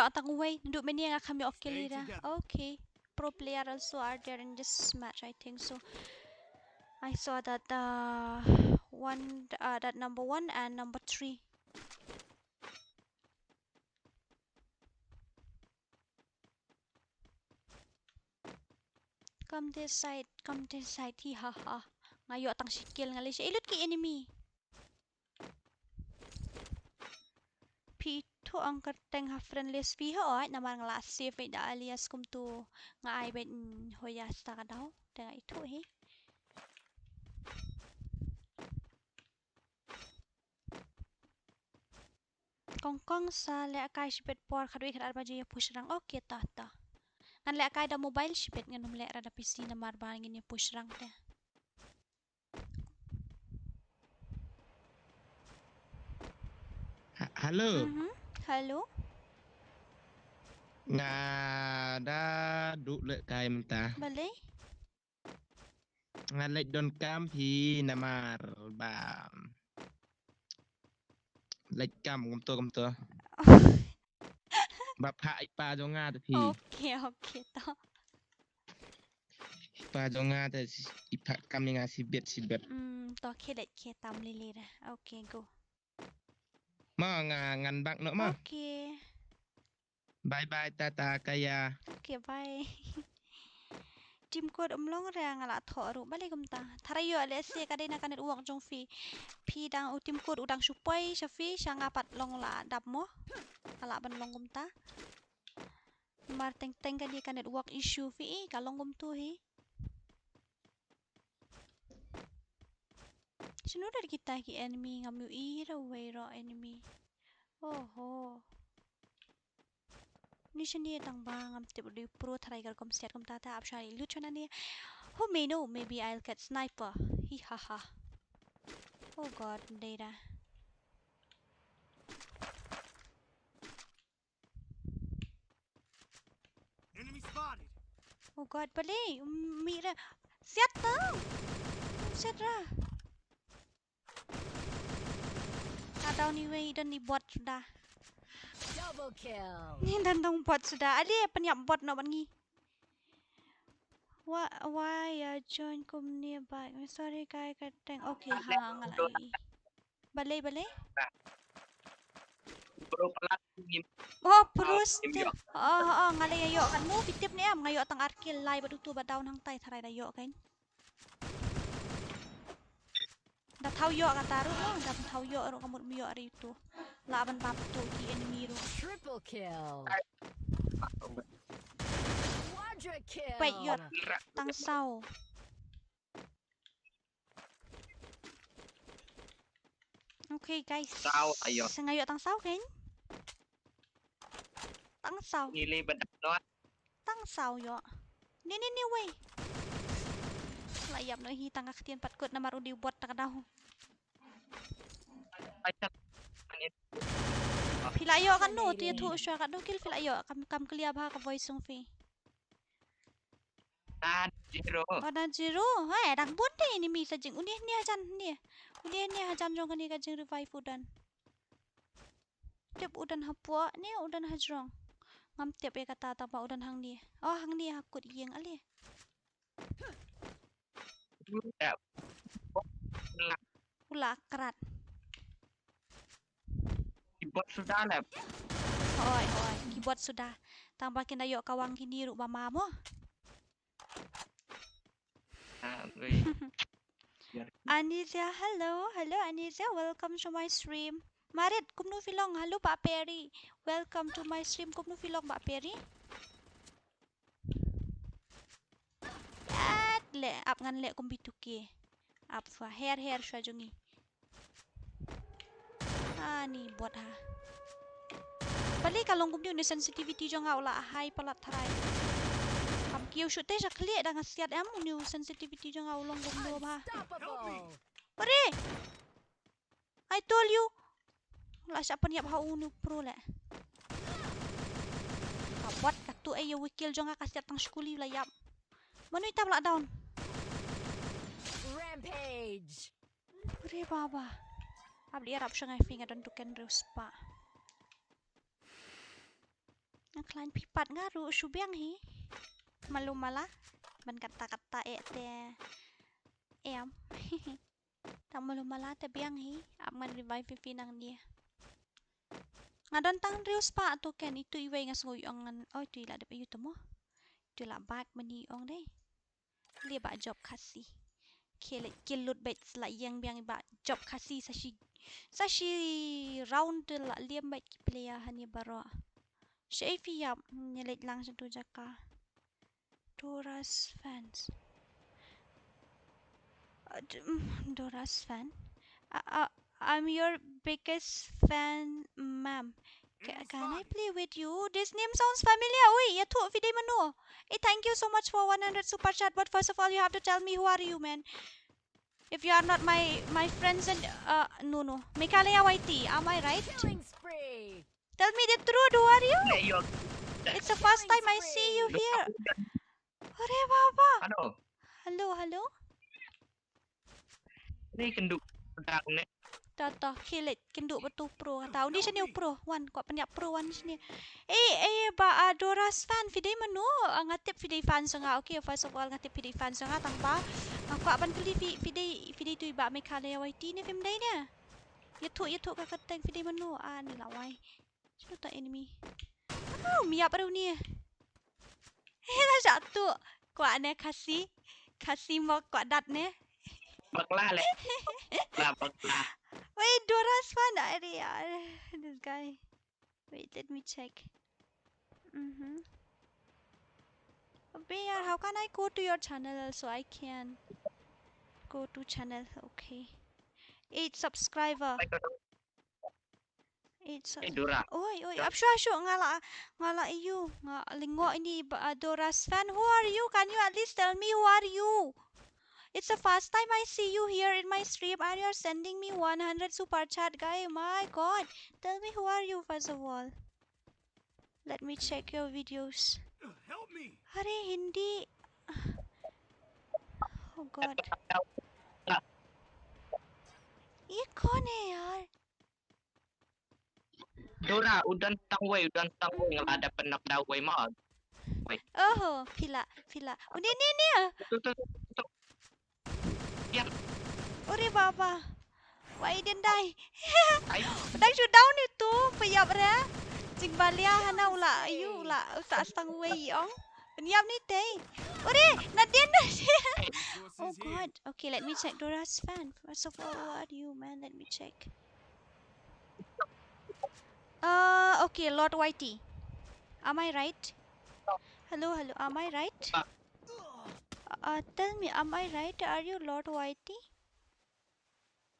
Atang way. Nduk meni nga kami Mᴏᴇᴜ. Okay. Pro player also are there in this match, I think so. I saw that that number 1 and number 3. Come this side. Hi ha. Ngayo atang sikil ngali siya. Ilut ki enemy. P2 ang karteng ha friendless fi ho ay naman nga safe ay da alias kum tu nga ay bet hoyas ta ka daw. Tenga ito he. Kongkong sa le akay sipet por kadui kadar baju ya push rang. Okay ta. Ngan le akay da mobile sipet ngan le rada PC na marbangin ya push rang te. Halo. Halo. Nga da du lek kai menta. Balay. Nga lek don kam phi namar ba. Lek kam kum to. Ba pha pa jo nga te phi. Okay to. Pa jo nga te iphat kam nga si bet. To kedet ke tam lili ra. Okay go. ngan bak no ma. Okay. Bye bye tata kaya. Okay, bye. Tim code long ra ngala thoru balik kumta. Tharayo lesi kadena kanet uang jong fi. Pi dang tim code udang supoi syafi syangapat long la dap mo. Kala ban long kumta. Mar teng teng kan dia kanet work issue fi kalong kum tu hi. Sino dari kita ki enemy Mᴏᴜᴜᴜ enemy. Oh. Ni sini tang bangam tip di pro try gar kom set kom tata ap shai lu chana ni. Who may know, maybe I'll get sniper. Hi ha ha. Oh god, data. Enemy spotted. Oh god, balik. Mira. Set tau. Set ra. Ada ni way dan ni bot sudah. Double kill. Ni dan dong bot sudah. Ali penyap bot nak bangi. Why join kum nearby? I'm sorry guy kateng. Okay ha ngalai. Balik. Bro pelat ni. Oh perus dia. Oh ngalai ayo kan mu fitip ni am ngayo tang arkil lai badu tu bad down hang tai tharai ayo kan. Dah tahu yo kata ru dah tahu yo ru kamu yo ari itu. Laban bab tu ki enemy ru. Triple kill. Quadra kill. Wait yo tang sao. Okay guys. Sao ayo. Sengayo tang sao kan? Tang sao. Nilai bedak no. Tang sao yo. Ni wei. Layap no hi tang aktian pat kot na maru di buat tak dahu. Filayo kan no tu tu sya kan no kill filayo kam clear bah ka voice song fi. Zero. Ada zero. Hai dak bon de enemy sa jing unih ni hajan ni. Unih ni hajan jong kan ni ka jing revive udan. Tep udan hapua ni udan hajrong. Ngam tep e kata tapa udan hang ni. Oh hang ni hakut yeng ali. Ula kerat. Keyboard sudah lah. Oi, keyboard sudah. Tambah kena yok kawang kini ruk mama mo. Anizia, hello Anizia, welcome to my stream. Marit, kumnu filong, hello Pak Peri. Welcome to my stream, kumnu filong Pak Peri. Le, ap ngan le kumbituki. Ap fa hair shwa jungi. Ni buat ha. Balik kalong kumdu ni sensitivity jong au la high palat tharai. Kam kiu shoot te jak le dang asiat am ni sensitivity jong au long kumdu ba. Pare. I told you. La siapa niap ha unu pro le. Buat katu ayo wikil jong akasiat tang skuli la yap. Manu ita pula down. Rampage. Pare baba. Abdi Arab syangai finga dan tuken reus pa. Naklan pipat ngaru subyang hi. Malu malah ban kata-kata te em. Tak malu malah te biang hi. Abman revive finang dia. Ngadon tang reus pa tuken itu iwe ngasoy angan. Oh itu ila de payu temo. Itu la bag mani ong deh. Dia ba job Khasi. Kilut bet la yang biang ba job Khasi sashi round la liam bet ki player hani baro. Syaifi yap nyelit lang satu jaka. Doras fans. Doras fan. I'm your biggest fan, ma'am. Can I play with you? This name sounds familiar. Oi, ya tu video mano. Hey, thank you so much for 100 super chat. But first of all, you have to tell me who are you, man. If you are not my friends and no. Mᴏᴜᴜᴜ, am I right? Killing spree. Tell me the truth. Who are you? It's the first time I see you here. Ore baba. Hello. Ni kenduk pedang ni. Tata kilit kenduk betul pro tahu di sini pro wan kok penyak pro wan sini ba Doras fan video menu ngatip video fan sanga okay first of all ngatip video fan sanga tangpa aku akan beli video tu ba Mᴏᴜᴜᴜ ni film dai ni You took a tank video no an la why. Shoot the enemy. Oh, me up ni. Hela jatuh. Kuat ne Khasi. Khasi mau kuat dat ne. Bakla lẹ. Bakla. Wait, Dora's fun. This guy. Wait, let me check. Bear, how can I go to your channel also? I can go to channel. Okay. 8 subscriber. 8 Dora. Oi, sure ngala you. Lingo ini Dora's fan. Who are you? Can you at least tell me who are you? It's the first time I see you here in my stream and you're sending me 100 super chat, guy. My god. Tell me who are you first of all. Let me check your videos. Help me! Are Hindi? Oh god. ये कौन है यार? Dora, udah tentang wei nggak ada penak dah wei mah. Oh, Phila. Oh, ni. Tuh. Diam. Ore baba. Why didn't I? Ay, Đang shoot down itu, payap ra. Jing balia hana ula ayu ula sa stang wei ong. Penyap ni teh. Ore, nadien. Oh god. Okay, let me check Dora's fan. First of all, who are you, man? Let me check. Okay, Lord Whitey. Am I right? Hello. Am I right? Tell me, am I right? Are you Lord Whitey?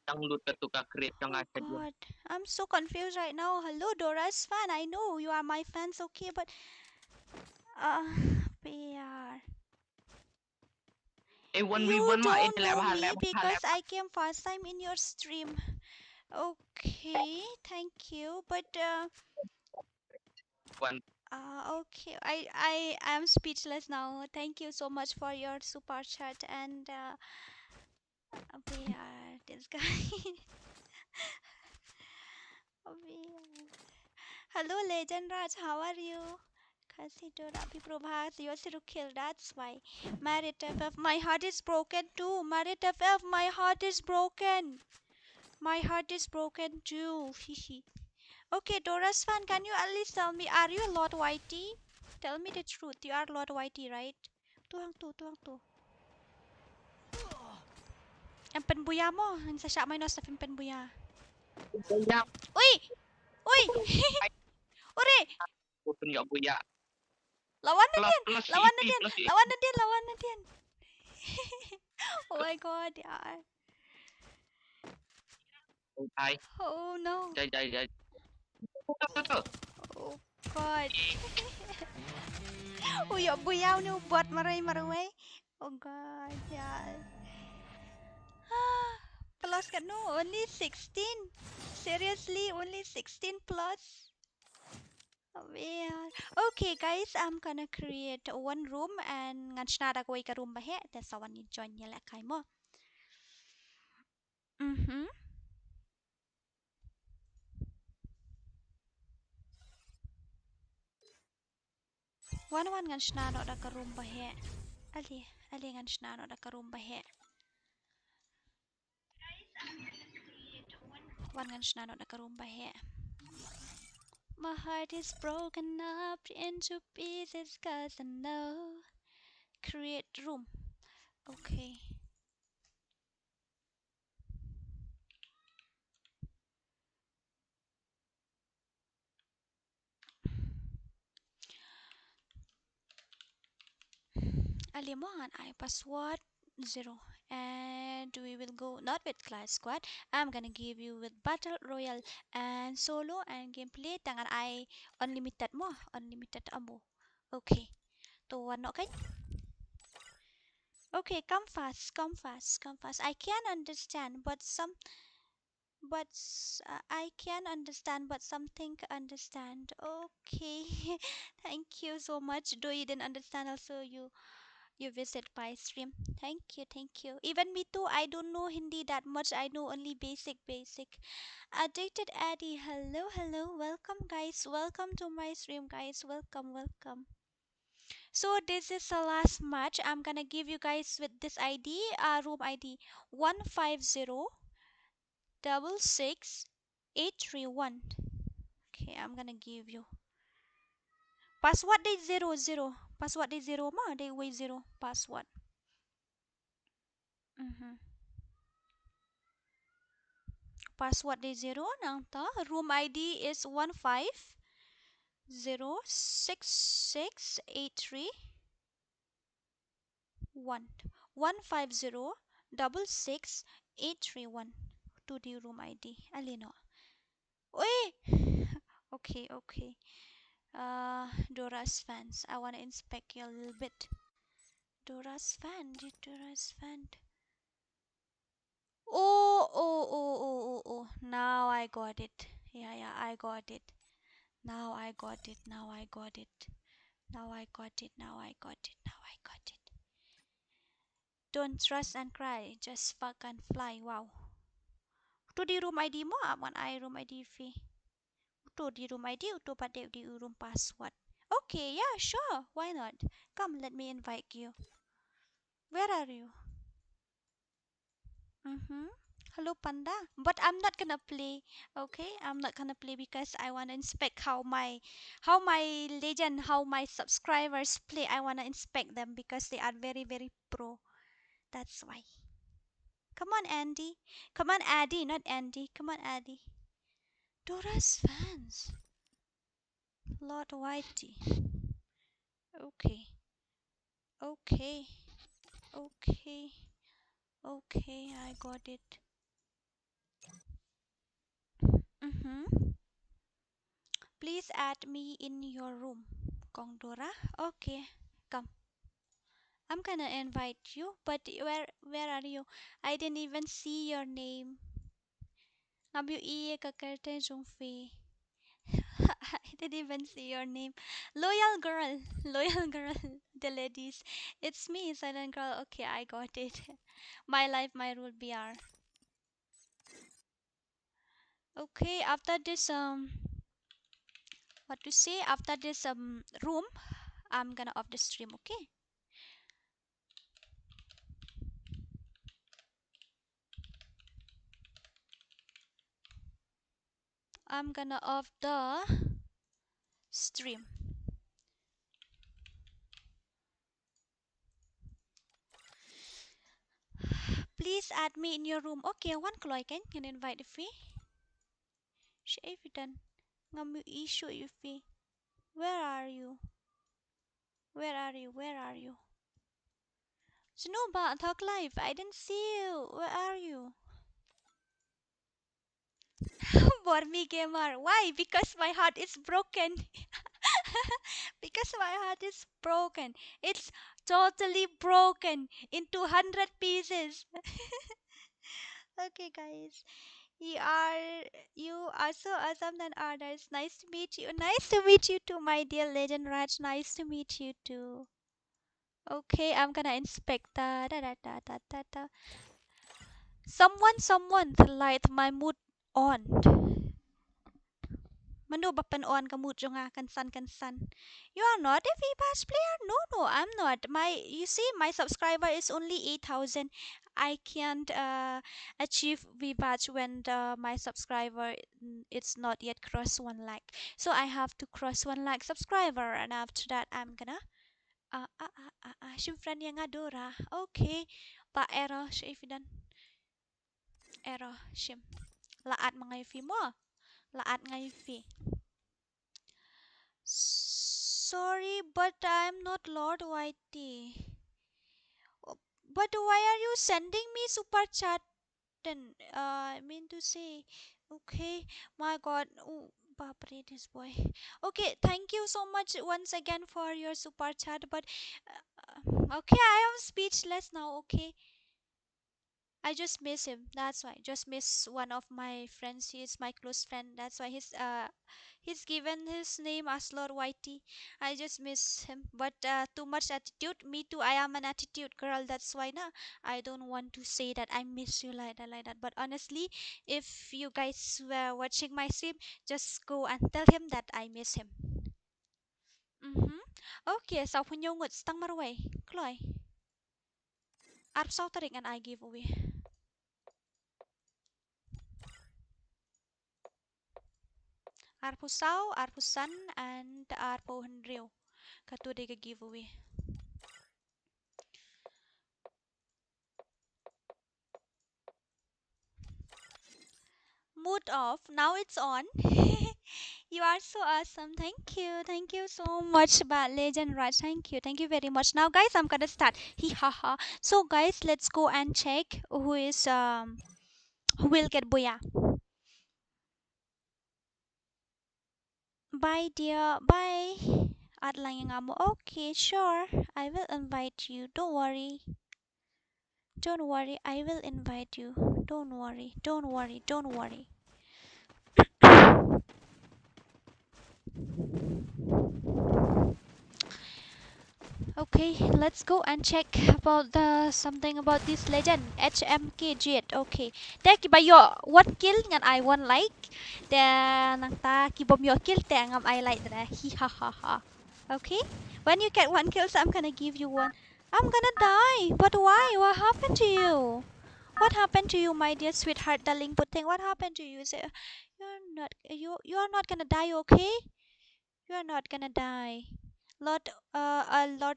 yang lu tukar create yang Oh ada dia. god, I'm so confused right now. Hello, Dora's fan. I know you are my fans, okay, but PR. You 1v1 mah don't know bahal me because I came first time in your stream. Okay, thank you. But okay, I am speechless now. Thank you so much for your super chat and PR. This guy. Hello, Legend Raj. How are you? Khasi Dora Prabhat, you also kill. That's why. Married FF, my heart is broken too. Married FF, my heart is broken. My heart is broken too. Okay, Dora's fan, can you at least tell me, are you Lord Whitey? Tell me the truth. You are Lord Whitey, right? Tuang tu. Ang penbuya mo. Ang sasya mo yung sa penbuya. Uy! Ore! Punya buya. Lawan na din. Oh my god, yaar. Ay, Oh no. jai. Oh god. Uyok buyaw ni buat maray. Oh god, yaar. Plus ka no, only 16. Seriously, only 16 plus. Oh man. Okay guys, I'm gonna create one room and ngan snada ko ka room bahe. That's the one you join niya kay mo. One ngan snada da ka room bahe. Ali ngan snada da ka room bahe. One ngan snada da ka room bahe. My heart is broken up into pieces cause I know. Create room. Okay. Alimongan I password 0 and we will go not with class squad. I'm gonna give you with battle royale and solo and gameplay tangan I unlimited amo. Okay. To ano kay? Okay, come fast. I can understand but I can understand but something understand. Okay. Thank you so much. Though you didn't understand also you visit my stream. Thank you. Even me too, I don't know Hindi that much. I know only basic. Addicted Addy, hello. Welcome guys. Welcome to my stream guys. Welcome. So this is the last match. I'm gonna give you guys with this ID, room ID 150 66831. Okay, I'm gonna give you password day 00. Password day 0 ma day way 0 password. Password day 0 nang ta. Room ID is 1506683 1506683 to the room ID. Alino. Oi! Okay, okay. Dora's fans. I wanna inspect you a little bit. Dora's fan. Dora's fan. Oh. Now I got it. Yeah, I got it. Now I got it. Now I got it. Now I got it. Now I got it. Now I got it. Don't trust and cry. Just fuck and fly. Wow. To the room ID mo aman I room ID fee. To the room ID to pade di room password. Okay, yeah, sure. Why not? Come, let me invite you. Where are you? Hello, Panda. But I'm not gonna play. Okay, I'm not gonna play because I wanna inspect how my legend, how my subscribers play. I wanna inspect them because they are very pro. That's why. Come on, Andy. Come on, Addy, not Andy. Come on, Addy. Dora's fans. Lord Whitey. Okay. Okay. Okay. Okay, I got it. Please add me in your room, Kong Dora. Okay, come. I'm gonna invite you, but where are you? I didn't even see your name. Mᴏʀᴇ. I didn't even see your name. Loyal girl, loyal girl. The ladies. It's me, silent girl. Okay, I got it. My life, my rule, BR. Okay, after this what to say? After this room, I'm gonna off the stream. Okay. I'm gonna off the stream. Please add me in your room. Okay, one Khloiken can invite the fee. Shavidan. Ngamu issue you fee. Where are you? Where are you? Where are you? Snowba, talk live. I didn't see you. Where are you? Bormi gamer. Why? Because my heart is broken. Because my heart is broken. It's totally broken into 100 pieces. Okay, guys. You are so awesome than others. Nice to meet you. Nice to meet you too, my dear legend Raj. Nice to meet you too. Okay, I'm gonna inspect da. Someone light my mood on. Manu bapan on kamut jonga kan san. You are not a VBAS player? No, I'm not. You see, my subscriber is only 8,000. I can't achieve VBAS when my subscriber it's not yet cross 1 lakh. So I have to cross 1 lakh subscriber, and after that I'm gonna Shimfran yang adora. Okay, pa error Shifidan. Error Shim. Laat mga ifi mo. Laat nga ifi. Sorry, but I'm not Lord Whitey. But why are you sending me super chat? Then I mean to say, okay, my God, oh, Bapre, this boy. Okay, thank you so much once again for your super chat. But okay, I am speechless now. Okay, I just miss him. That's why. Just miss one of my friends. He is my close friend. That's why he's given his name as Lord Whitey. I just miss him. But too much attitude. Me too. I am an attitude girl. That's why na. I don't want to say that I miss you like that. But honestly, if you guys were watching my stream, just go and tell him that I miss him. Okay, ﷺ stang marway. Kloy. Arp sau tarik and I give away. Aᴅᴅᴜ, Aᴅᴜᴛ, and Aᴅᴜᴜᴜ. Katu dia giveaway. Mood off. Now it's on. You are so awesome. Thank you. Thank you so much, Legend Raj. Thank you. Thank you very much. Now, guys, I'm gonna start. Hee ha ha. So, guys, let's go and check who will get Booyah. Bye, dear. Bye. At lang yung amo. Okay, sure. I will invite you. Don't worry. Don't worry. I will invite you. Don't worry. Don't worry. Don't worry. Okay, let's go and check about something about this legend HMK Jet. Okay, there kibayo one kill ngan I one like. Then nang ta kibom yo kill te ngam I like that. Hi ha ha ha. Okay, when you get one kill, so I'm gonna give you one. I'm gonna die. But why? What happened to you? What happened to you, my dear sweetheart, darling puting? What happened to you? Say, you are not gonna die, okay? You are not gonna die. Lord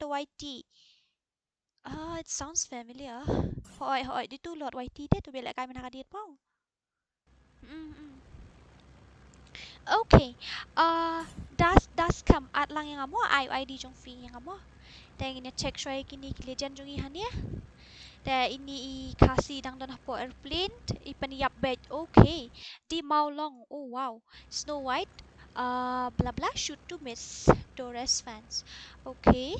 YT. It sounds familiar. Hỏi đi tu Lord YT thế tụi bay lại cái mình hàng điện không? Okay. Das come at lang yang amo ID jong fee yang amo. Then ini check try kini legend jong ihan ya. Then ini Khasi dang don hapo airplane. Ipan yap bed. Okay. Di mau long. Oh wow. Snow White. Blah blah shoot to miss. Torres fans. Okay.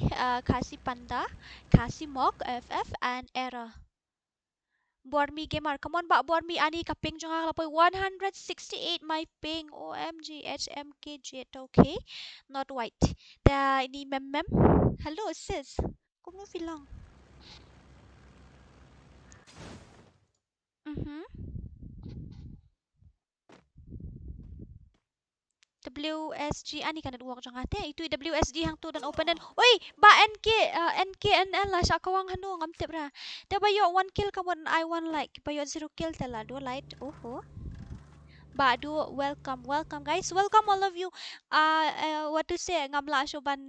Khasi Panda, Khasi Mock, FF, and Error. Bormi gamer, come on, Bak Bormi ani ka ping jong lapoy 168 my ping. OMG HMK jet. Okay. Not white. Da ini mem. Hello sis. Kung bilang. WSG ani kan duwag jang ate itu WSG hang tu dan open dan oi ba NKNL lah sa kawang hanu ngamte bra da bayo 1 kill kamon I 1 like bayo 0 kill tala do light oho ba do welcome guys, welcome all of you. What to say ngamla soban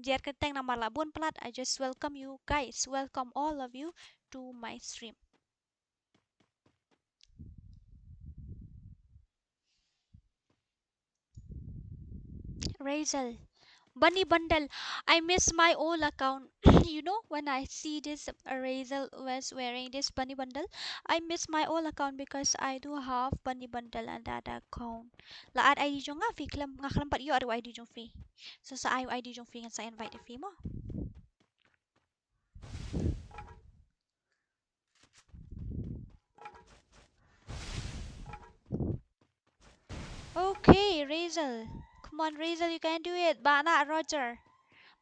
jer keteng namar labun plat. I just welcome you guys, welcome all of you to my stream. Razel Bunny bundle. I miss my old account. You know, when I see this Razel was wearing this bunny bundle, I miss my old account because I do have bunny bundle and that account. La ad ID jong nga fi klam nga klam pat yo ad ID jong fi. So sa ID jong fi nga sa invite fi mo. Okay, Razel. Come on, Razel, you can do it. Bana Roger.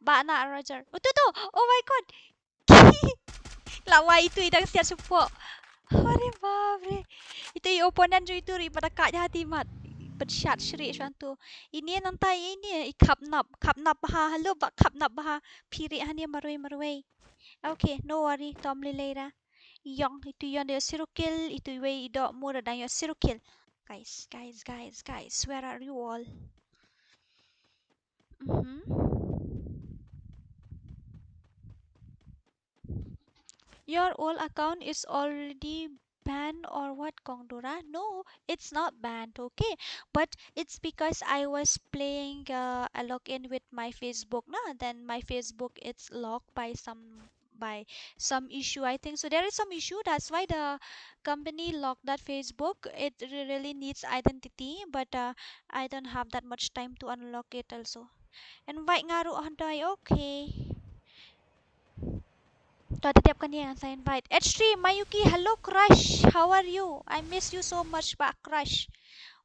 Oh, tuh. Oh my god. Lawa itu idang siap support. Aरे बाप रे itu yung opponent jo itu ri pada kak hati mat bersyat syrik cuan tu ini nantai ini kapnap baha halo bak kapnap baha piri hani marway okay no worry tom lilera yang itu yang dia sirukil itu way idok mura dan yang sirukil guys where are you all Your old account is already banned or what, Kongdora? No, it's not banned, okay? But it's because I was playing a login with my Facebook, na? Then my Facebook it's locked by some issue, I think. So there is some issue. That's why the company locked that Facebook. It really needs identity, but I don't have that much time to unlock it also. Invite ngaru handay, okay. Tatap kaniya sa invite. H3 Mayuki, hello crush. How are you? I miss you so much, ba crush.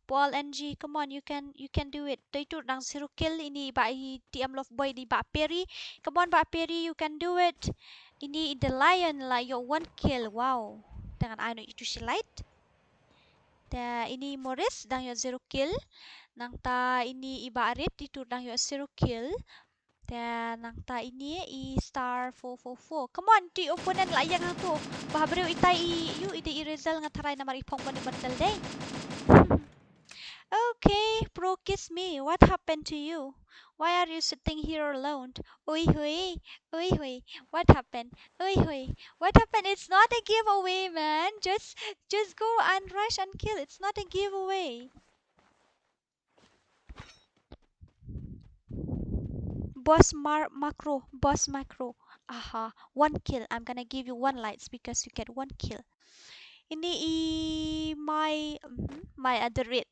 Paul NG, come on, you can do it. Itu nang zero kill ini ba TM love boy di ba Perry. Come on ba Perry, you can do it. Ini the lion lah your 1 kill. Wow. Dengan ano itu si light. Da ini Morris dang your 0 kill. Nang ta ini iba arit itu dang your 0 kill. Dan nang ta ini star 444. Come on, di opponent layang tu. Bahabriu itai ide Irizal nga taray na maripong bani bandal day. Okay, bro, kiss me. What happened to you? Why are you sitting here alone? Oi hui, oi hui. What happened? Oi hui. What happened? It's not a giveaway, man. Just go and rush and kill. It's not a giveaway. Boss macro. Aha, one kill. I'm gonna give you one lights because you get one kill. Ini my other rate.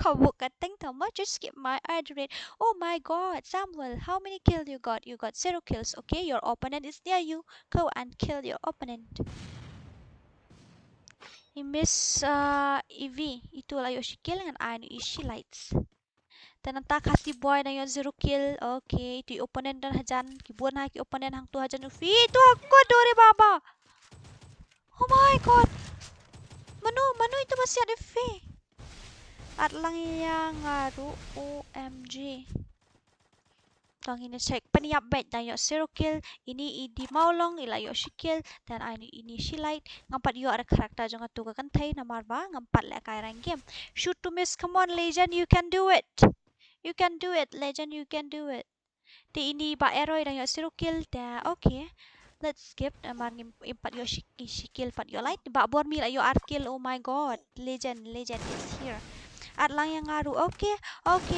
Kamu kateng tama just skip my other rate. Oh my god, Samuel, how many kills you got? You got 0 kills. Okay, your opponent is near you. Go and kill your opponent. He miss EV. Itulah yung kill dengan ano isi lights. Tananta Khasi boy na yung 0 kill. Okay, ito yung opponent dan hajan. Kibuan ha ki opponent hang tu hajan ufi. Ito ako dori baba. Oh my god. Mano itu masih ada V. At lang yang ngaru OMG. Tong ini check peniap bet na yo 0 kill. Ini idi maulong ilayo si kill dan ini si light. Ngampat yo ada karakter jong atu ka kantay na marba ngampat le kay rang game. Shoot to miss, come on legend, you can do it. You can do it, legend, you can do it. Di ini ba eroy na yo 0 kill da okay. Let's skip amar impat yo si kill pat yo light. Ba bor mi yo art kill. Oh my god. Legend is here. At lang yang ngaru. Okay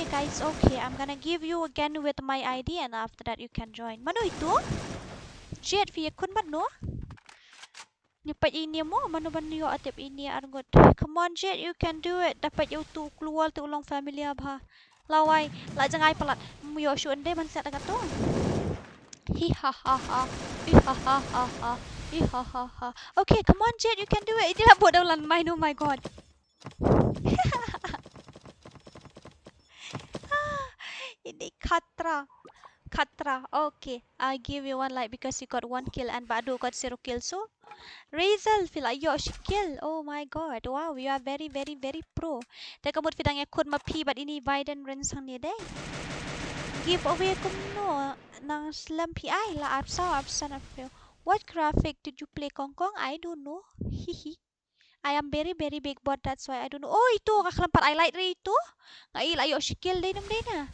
guys, okay. I'm gonna give you again with my ID and after that you can join. Mano itu? Jet via kun mano? Dapat ini mo, mano ba niyo atip ini argot. Come on Jet, you can do it. Dapat yo tu keluar tu ulang family abha. Laway, la jangai palat. Yo shu ande man set agak tu. Hihahaha. Okay, come on Jet, you can do it. Inilah buat ulan main. Oh my god. Ini khatra. Okay, I give you one like because you got 1 kill and Badu got 0 kill. So Rizal feel like you kill. Oh my god. Wow, you are very pro. Teka mut fidang yakun mapi but ini Biden rensang ni day. Give away kumno nang slam PI la absan after. What graphic did you play Kong? I don't know. Hihi. I am very big bot, that's why I don't know. Oh, itu kaklampat highlight rin ito. Ngaila yo si kill din na.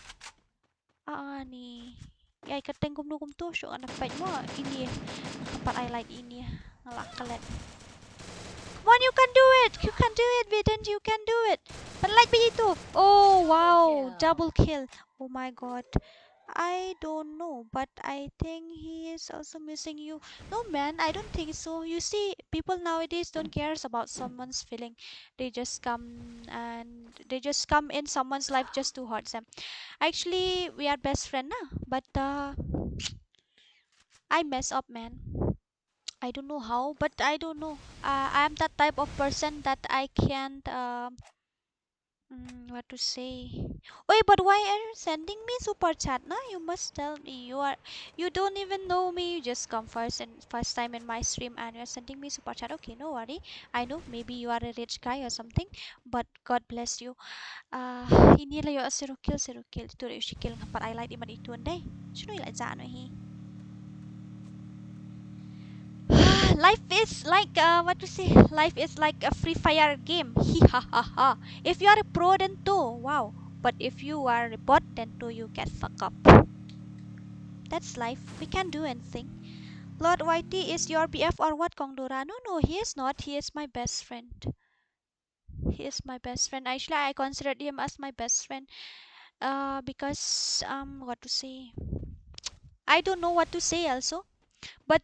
Ni. Ay kateng kumno to so ana fight mo ini. Kaklampat highlight ini. Ngalakalet. Come on, you can do it. You can do it, Vident. You can do it. Panlight begitu. Oh, wow. Double kill. Oh my god. I don't know, but I think he is also missing you. No man, I don't think so. You see, people nowadays don't care about someone's feeling. They just come in someone's life just to hurt them. Actually, we are best friend now, but I mess up, man. I don't know how, but I don't know. I am that type of person that I can't what to say. Wait, but why are you sending me super chat? No, you must tell me. You don't even know me. You just come first time in my stream and you're sending me super chat. Okay, no worry. I know maybe you are a rich guy or something, but God bless you. Ini lah yung 0 kill. Ito rin yung kill kapag I like iman ito anday. Sino yung ano hi? Life is like what to say? Life is like a FreeFire game. Hihahaha. If you are a pro, then too, wow. But if you are a bot, then too, you get fucked up. That's life. We can't do anything. Lord Whitey is your BF or what, Kongdora? No, he is not. He is my best friend. He is my best friend. Actually, I considered him as my best friend. Because what to say? I don't know what to say also. But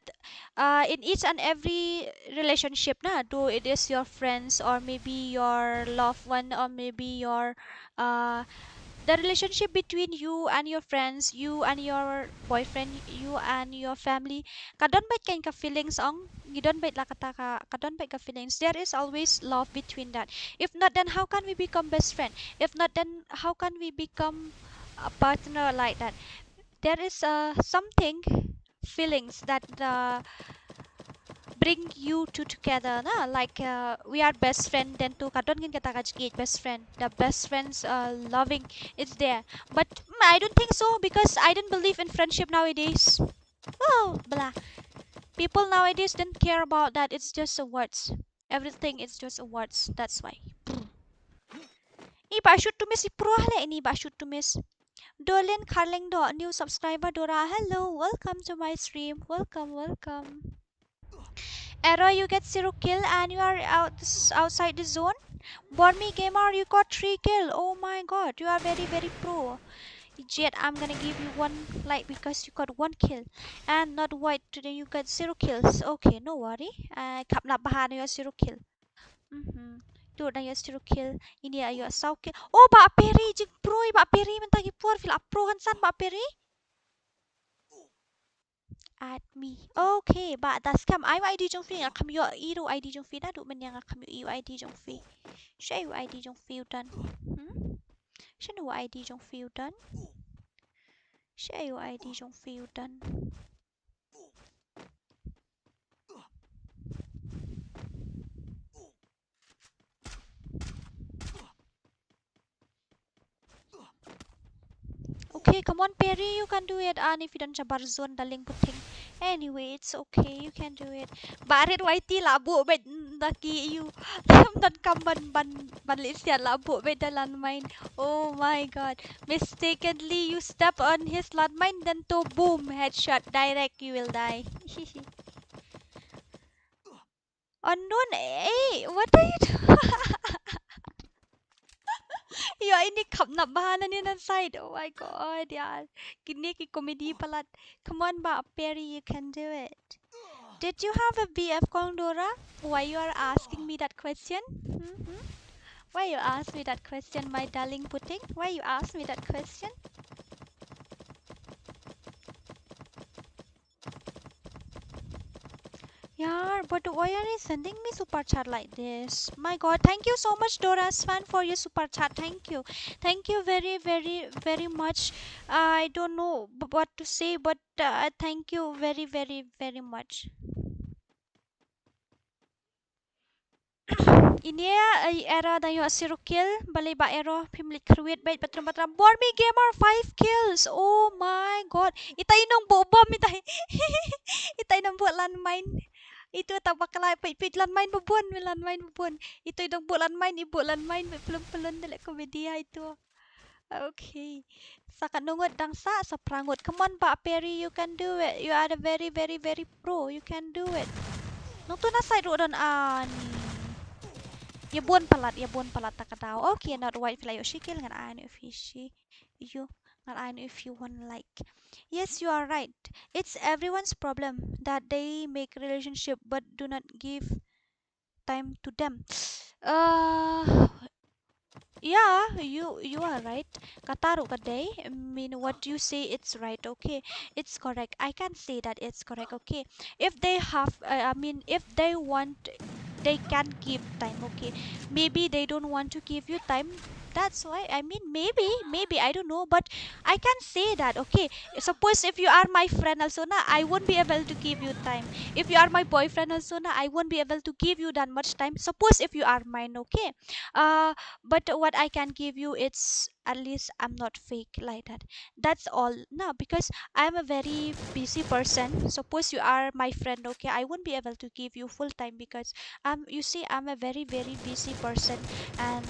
in each and every relationship do it is your friends or maybe your loved one or maybe your the relationship between you and your friends, you and your boyfriend, you and your family, kadon bait kain ka feelings ang gidon bait la kata ka kadon bait ka feelings. There is always love between that. If not, then how can we become best friend? If not, then how can we become a partner like that? There is something feelings that bring you two together like we are best friend then to kadon gin kata ka best friend, the best friends loving it's there, but I don't think so because I don't believe in friendship nowadays. Oh blah, people nowadays don't care about that. It's just a words, everything is just a words, that's why. Pak shoot to miss pro hale ini Pak shoot to miss. Dolin Karling do new subscriber Dora. Hello, welcome to my stream. Welcome. Arrow, you get 0 kill and you are outside the zone. Bormy gamer, you got 3 kill. Oh my god, you are very pro. Jet, I'm gonna give you 1 like because you got 1 kill. And not white today you got 0 kills. Okay, no worry. Kap nak bahan you 0 kill. Dude, na you 0 kill. Ini you saw kill. Oh, Pak Peri jing pro, Pak Peri mentah gipur fil pro hansan Pak Peri. Add me. Okay, but that's come. I'm ID trong phi ngakam yo iru ID trong phi na du men yang ngakam yo iu ID trong phi. Share you ID trong phi done. Share you ID trong phi done. Share you ID trong phi done. Okay, come on Perry, you can do it. And if you don't jabar zone daling puting. Anyway, it's okay, you can do it. Barit YT labo bet daki you. Dan kam ban lisian labo bet dalan mine. Oh my god. Mistakenly you step on his landmine then to boom headshot direct you will die. Unknown, hey, what are you doing? Ya ini kap nak bahanan ni nan side. Oh my god, yaar. Kini ki comedy palat. Come on, Ba Perry, you can do it. Did you have a BF called Dora? Why you are asking me that question? Why you ask me that question, my darling pudding? Why you ask me that question? Yeah, but why are you sending me super chat like this? My god, thank you so much Dora's fan for your super chat. Thank you. Thank you very much. I don't know what to say, but thank you very much. Ini era da yo 0 kill bali ba ero pimlit create bait patram Bormy gamer 5 kills. Oh my god. Itay nung bobom itay. Itay nang buat landmine. Itu tak bakal pit landmine bubun. Itu dong buat landmine ibu landmine pelun dele komedia itu. Okay. Sakat nungut dang sa prangut. Come on Pak Perry, you can do it. You are a very pro. You can do it. Nung tu na side rodon ani. Ya buon palat takadaw. Okay, not white fly yoshikil ngan ano if you ngan ano if you want like. Yes, you are right. It's everyone's problem that they make relationship but do not give time to them. Yeah, you are right. Kataru kaday. I mean, what you say it's right. Okay, it's correct. I can say that it's correct. Okay, if they have, if they want, they can give time. Okay, maybe they don't want to give you time. That's why I mean maybe I don't know, but I can say that. Okay, suppose if you are my friend also na, I won't be able to give you time. If you are my boyfriend also na, I won't be able to give you that much time. Suppose if you are mine. Okay, but what I can give you, it's at least I'm not fake like that. That's all. No, because I'm a very busy person. Suppose you are my friend, okay, I won't be able to give you full time because you see I'm a very busy person, and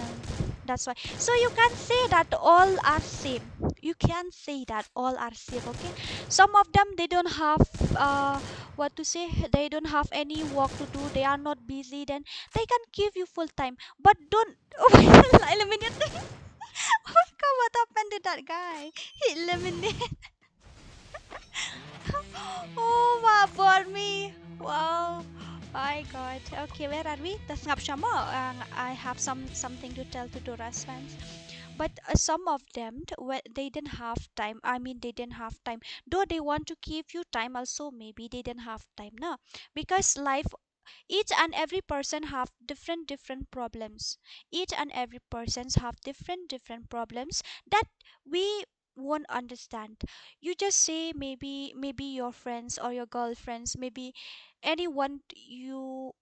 that's why. So you can say that all are same. You can say that all are same. Okay, some of them they don't have what to say, they don't have any work to do, they are not busy, then they can give you full time, but don't. Oh my god, eliminate. Oh my god, what happened to that guy? He eliminated. Oh my god, me. Wow. My god. Okay, where are we? The ngap siya mo. I have something to tell to Dora's fans. But some of them, they didn't have time. I mean, they didn't have time. Though they want to give you time, also maybe they didn't have time. No, because life, each and every person have different problems. Each and every persons have different problems that we won't understand. You just say maybe your friends or your girlfriends, maybe anyone you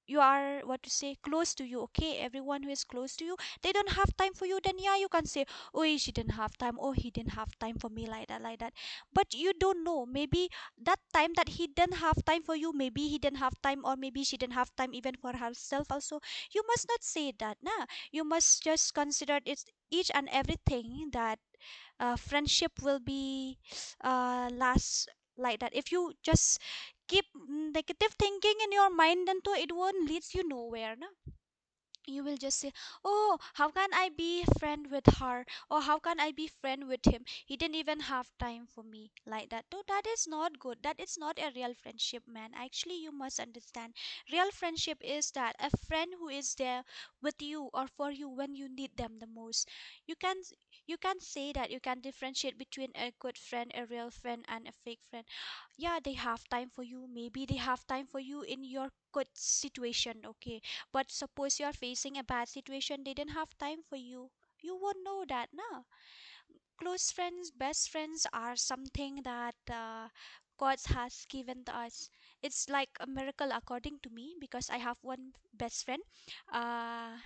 you are, what to say, close to you, okay, everyone who is close to you, they don't have time for you, then yeah, you can say, oh, she didn't have time, oh, he didn't have time for me, like that, like that. But you don't know, maybe that time that he didn't have time for you, maybe he didn't have time, or maybe she didn't have time even for herself also. You must not say that, nah. You must just consider it's each and everything that friendship will be last, like that. If you just keep negative thinking in your mind, then it won't leads you nowhere, no? You will just say, oh, how can I be friend with her, or how can I be friend with him, he didn't even have time for me, like that. No, that is not good, that is not a real friendship, man. Actually, you must understand, real friendship is that a friend who is there with you or for you when you need them the most. You can you can say that you can differentiate between a good friend, a real friend, and a fake friend. Yeah, they have time for you, maybe they have time for you in your good situation, okay. But suppose you are facing a bad situation, they didn't have time for you. You won't know that, no? Close friends, best friends are something that God has given to us. It's like a miracle according to me, because I have one best friend. Uh,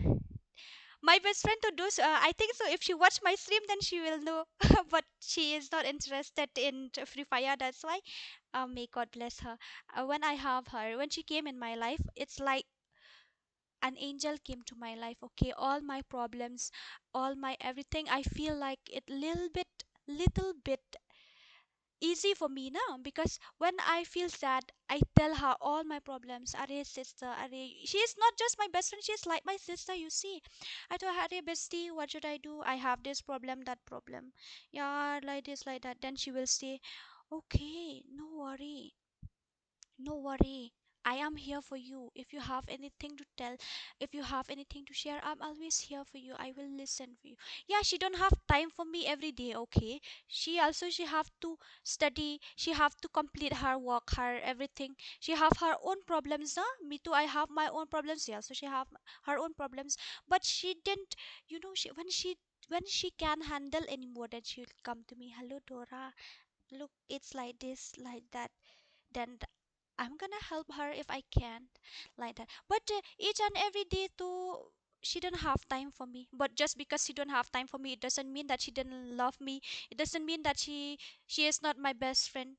my best friend to do so, I think so. If she watch my stream, then she will know. But she is not interested in Free Fire. That's why. May God bless her. When I have her, when she came in my life, it's like an angel came to my life, okay. All my problems, all my everything, I feel like it little bit easy for me now, because when I feel sad, I tell her all my problems. Are sister, are, she is not just my best friend, she is like my sister, you see. I told her, "Arey bestie, what should I do? I have this problem, that problem, yeah, like this, like that." Then she will say, okay, no worry, no worry. I am here for you. If you have anything to tell, if you have anything to share, I'm always here for you. I will listen for you. Yeah, she don't have time for me every day, okay? She have to study. She have to complete her work, her everything. She have her own problems, huh? Me too. I have my own problems. Yeah, so she have her own problems. But she didn't, when she can handle anymore, then she'll come to me. Hello, Dora. Look, it's like this, like that. Then I'm gonna help her if I can, like that. But each and every day too, she don't have time for me. But just because she don't have time for me, it doesn't mean that she didn't love me. It doesn't mean that she is not my best friend.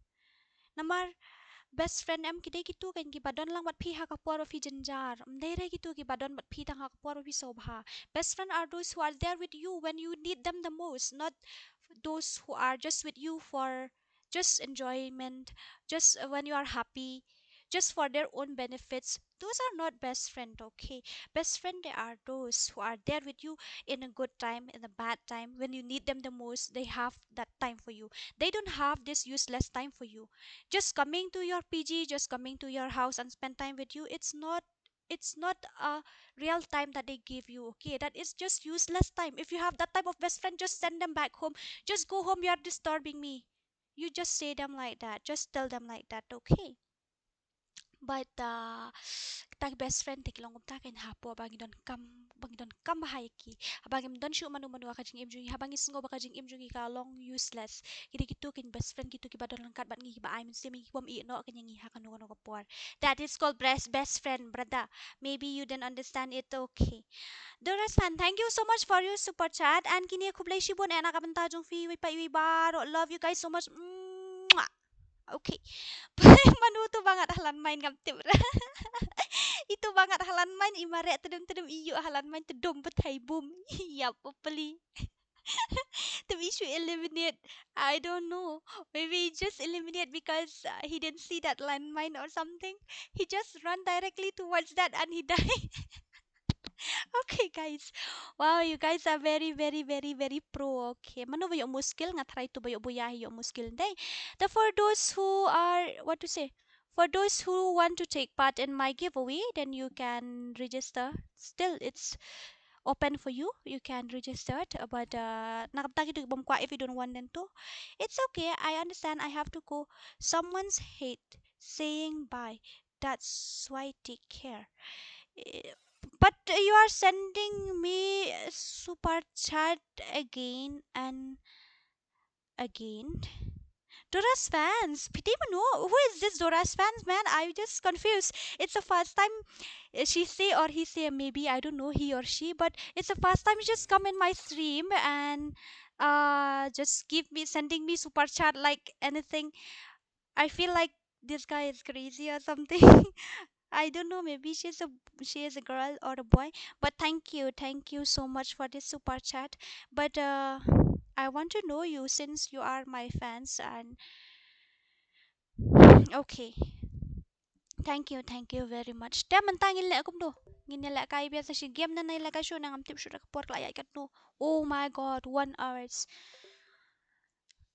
Namar best friend em kide gitu kan gibadon lang wat pi hakapuar fi jenjar. Mdere gitu gibadon wat pi tang hakapuar fi sobha. Best friend are those who are there with you when you need them the most, not those who are just with you for just enjoyment, just when you are happy, just for their own benefits. Those are not best friend, okay. Best friend, they are those who are there with you in a good time, in a bad time, when you need them the most. They have that time for you. They don't have this useless time for you, just coming to your PG, just coming to your house and spend time with you. It's not a real time that they give you, okay. That is just useless time. If you have that type of best friend, just send them back home. Just go home, you are disturbing me. You just say them like that, just tell them like that, okay. But tag best friend take long ta ken hapo bangidon kam bahayki habangim don shu manu manu ka jing imjungi habangis ngo baka jing imjungi ka long useless kidi gitu ken best friend gitu ki badon langkat bat ngi ba ay min simi bom I no ken ngi ha kanu kanu kapor. That is called best friend, brother. Maybe you didn't understand it, okay. Doras fan, thank you so much for your super chat. And kini kublay shibon ena kabanta jong fi wi pa wi bar. Love you guys so much. Mwah. Okay. Manuto banget halan main gamtip. Itu banget halan main imare tedem iyo halan main tedom betai boom. Ya popeli. The issue eliminate. I don't know. Maybe he just eliminate because he didn't see that landmine or something. He just run directly towards that and he died. Okay, guys. Wow, you guys are very, very, very, very pro. Okay. Mano ba yung muskil? Nga try to ba yung buyahi yung muskil? Day. For those who are, what to say? For those who want to take part in my giveaway, then you can register. Still, it's open for you. You can register it. But nakaptagi to Mᴏᴇ if you don't want them to. It's okay. I understand. I have to go. Someone's hate saying bye. That's why take care. Eh, But you are sending me a super chat again and again. Dora's fans. Pitimano. Who is this Dora's fans, man? I'm just confused. It's the first time she say or he say, maybe I don't know, he or she, but it's the first time he just come in my stream and just give me sending me super chat like anything. I feel like this guy is crazy or something. I don't know. Maybe she is a girl or a boy. But thank you so much for this super chat. But I want to know you since you are my fans and okay. Thank you very much. Te mentang ngilek akum do. Nginilek kai biasa si game na nailek ka show nang am tip show por klaya kat no. Oh my god, 1 hours.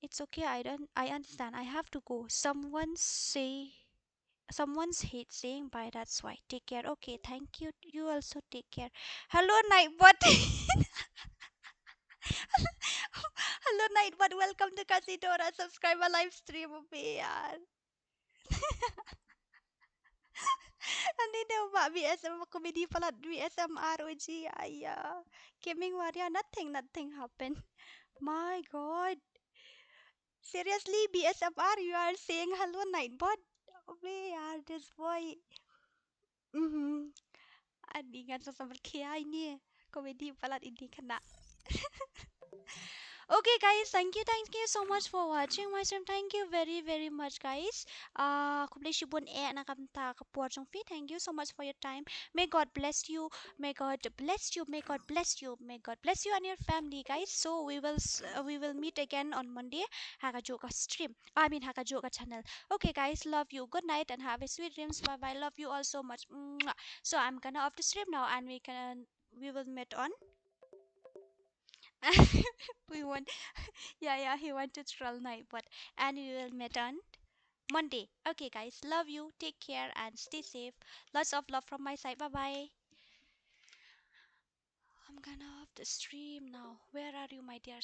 It's okay. I understand. I have to go. Someone's hate saying bye, that's why. Take care. Okay, thank you. You also take care. Hello, Nightbot. Hello, Nightbot. Welcome to Khasi Dora. Subscribe a live stream of me, yaar. Andito ba? BSM comedy pala. BSM ROG. Ayah. Gaming warrior. Nothing happened. My god. Seriously, BSMR, you are saying hello, Nightbot? Oh, yaar, this boy. Mm-hmm. Adi nga sa berkaya ini. Komedi palat ini kena. Okay guys, thank you so much for watching my stream. Thank you very much guys. Kumple shibun nakamta kapuar fi. Thank you so much for your time. May God bless you. May God bless you. May God bless you. May God bless you and your family guys. So we will meet again on Monday. Haka joka stream. I mean haka joka channel. Okay guys, love you. Good night and have a sweet dreams. Bye bye. Love you all so much. Mwah. So I'm gonna off the stream now and we will meet on we want yeah, he want to troll night, but and we will meet on Monday. Okay, guys, love you, take care, and stay safe. Lots of love from my side. Bye bye. I'm gonna off the stream now. Where are you, my dear?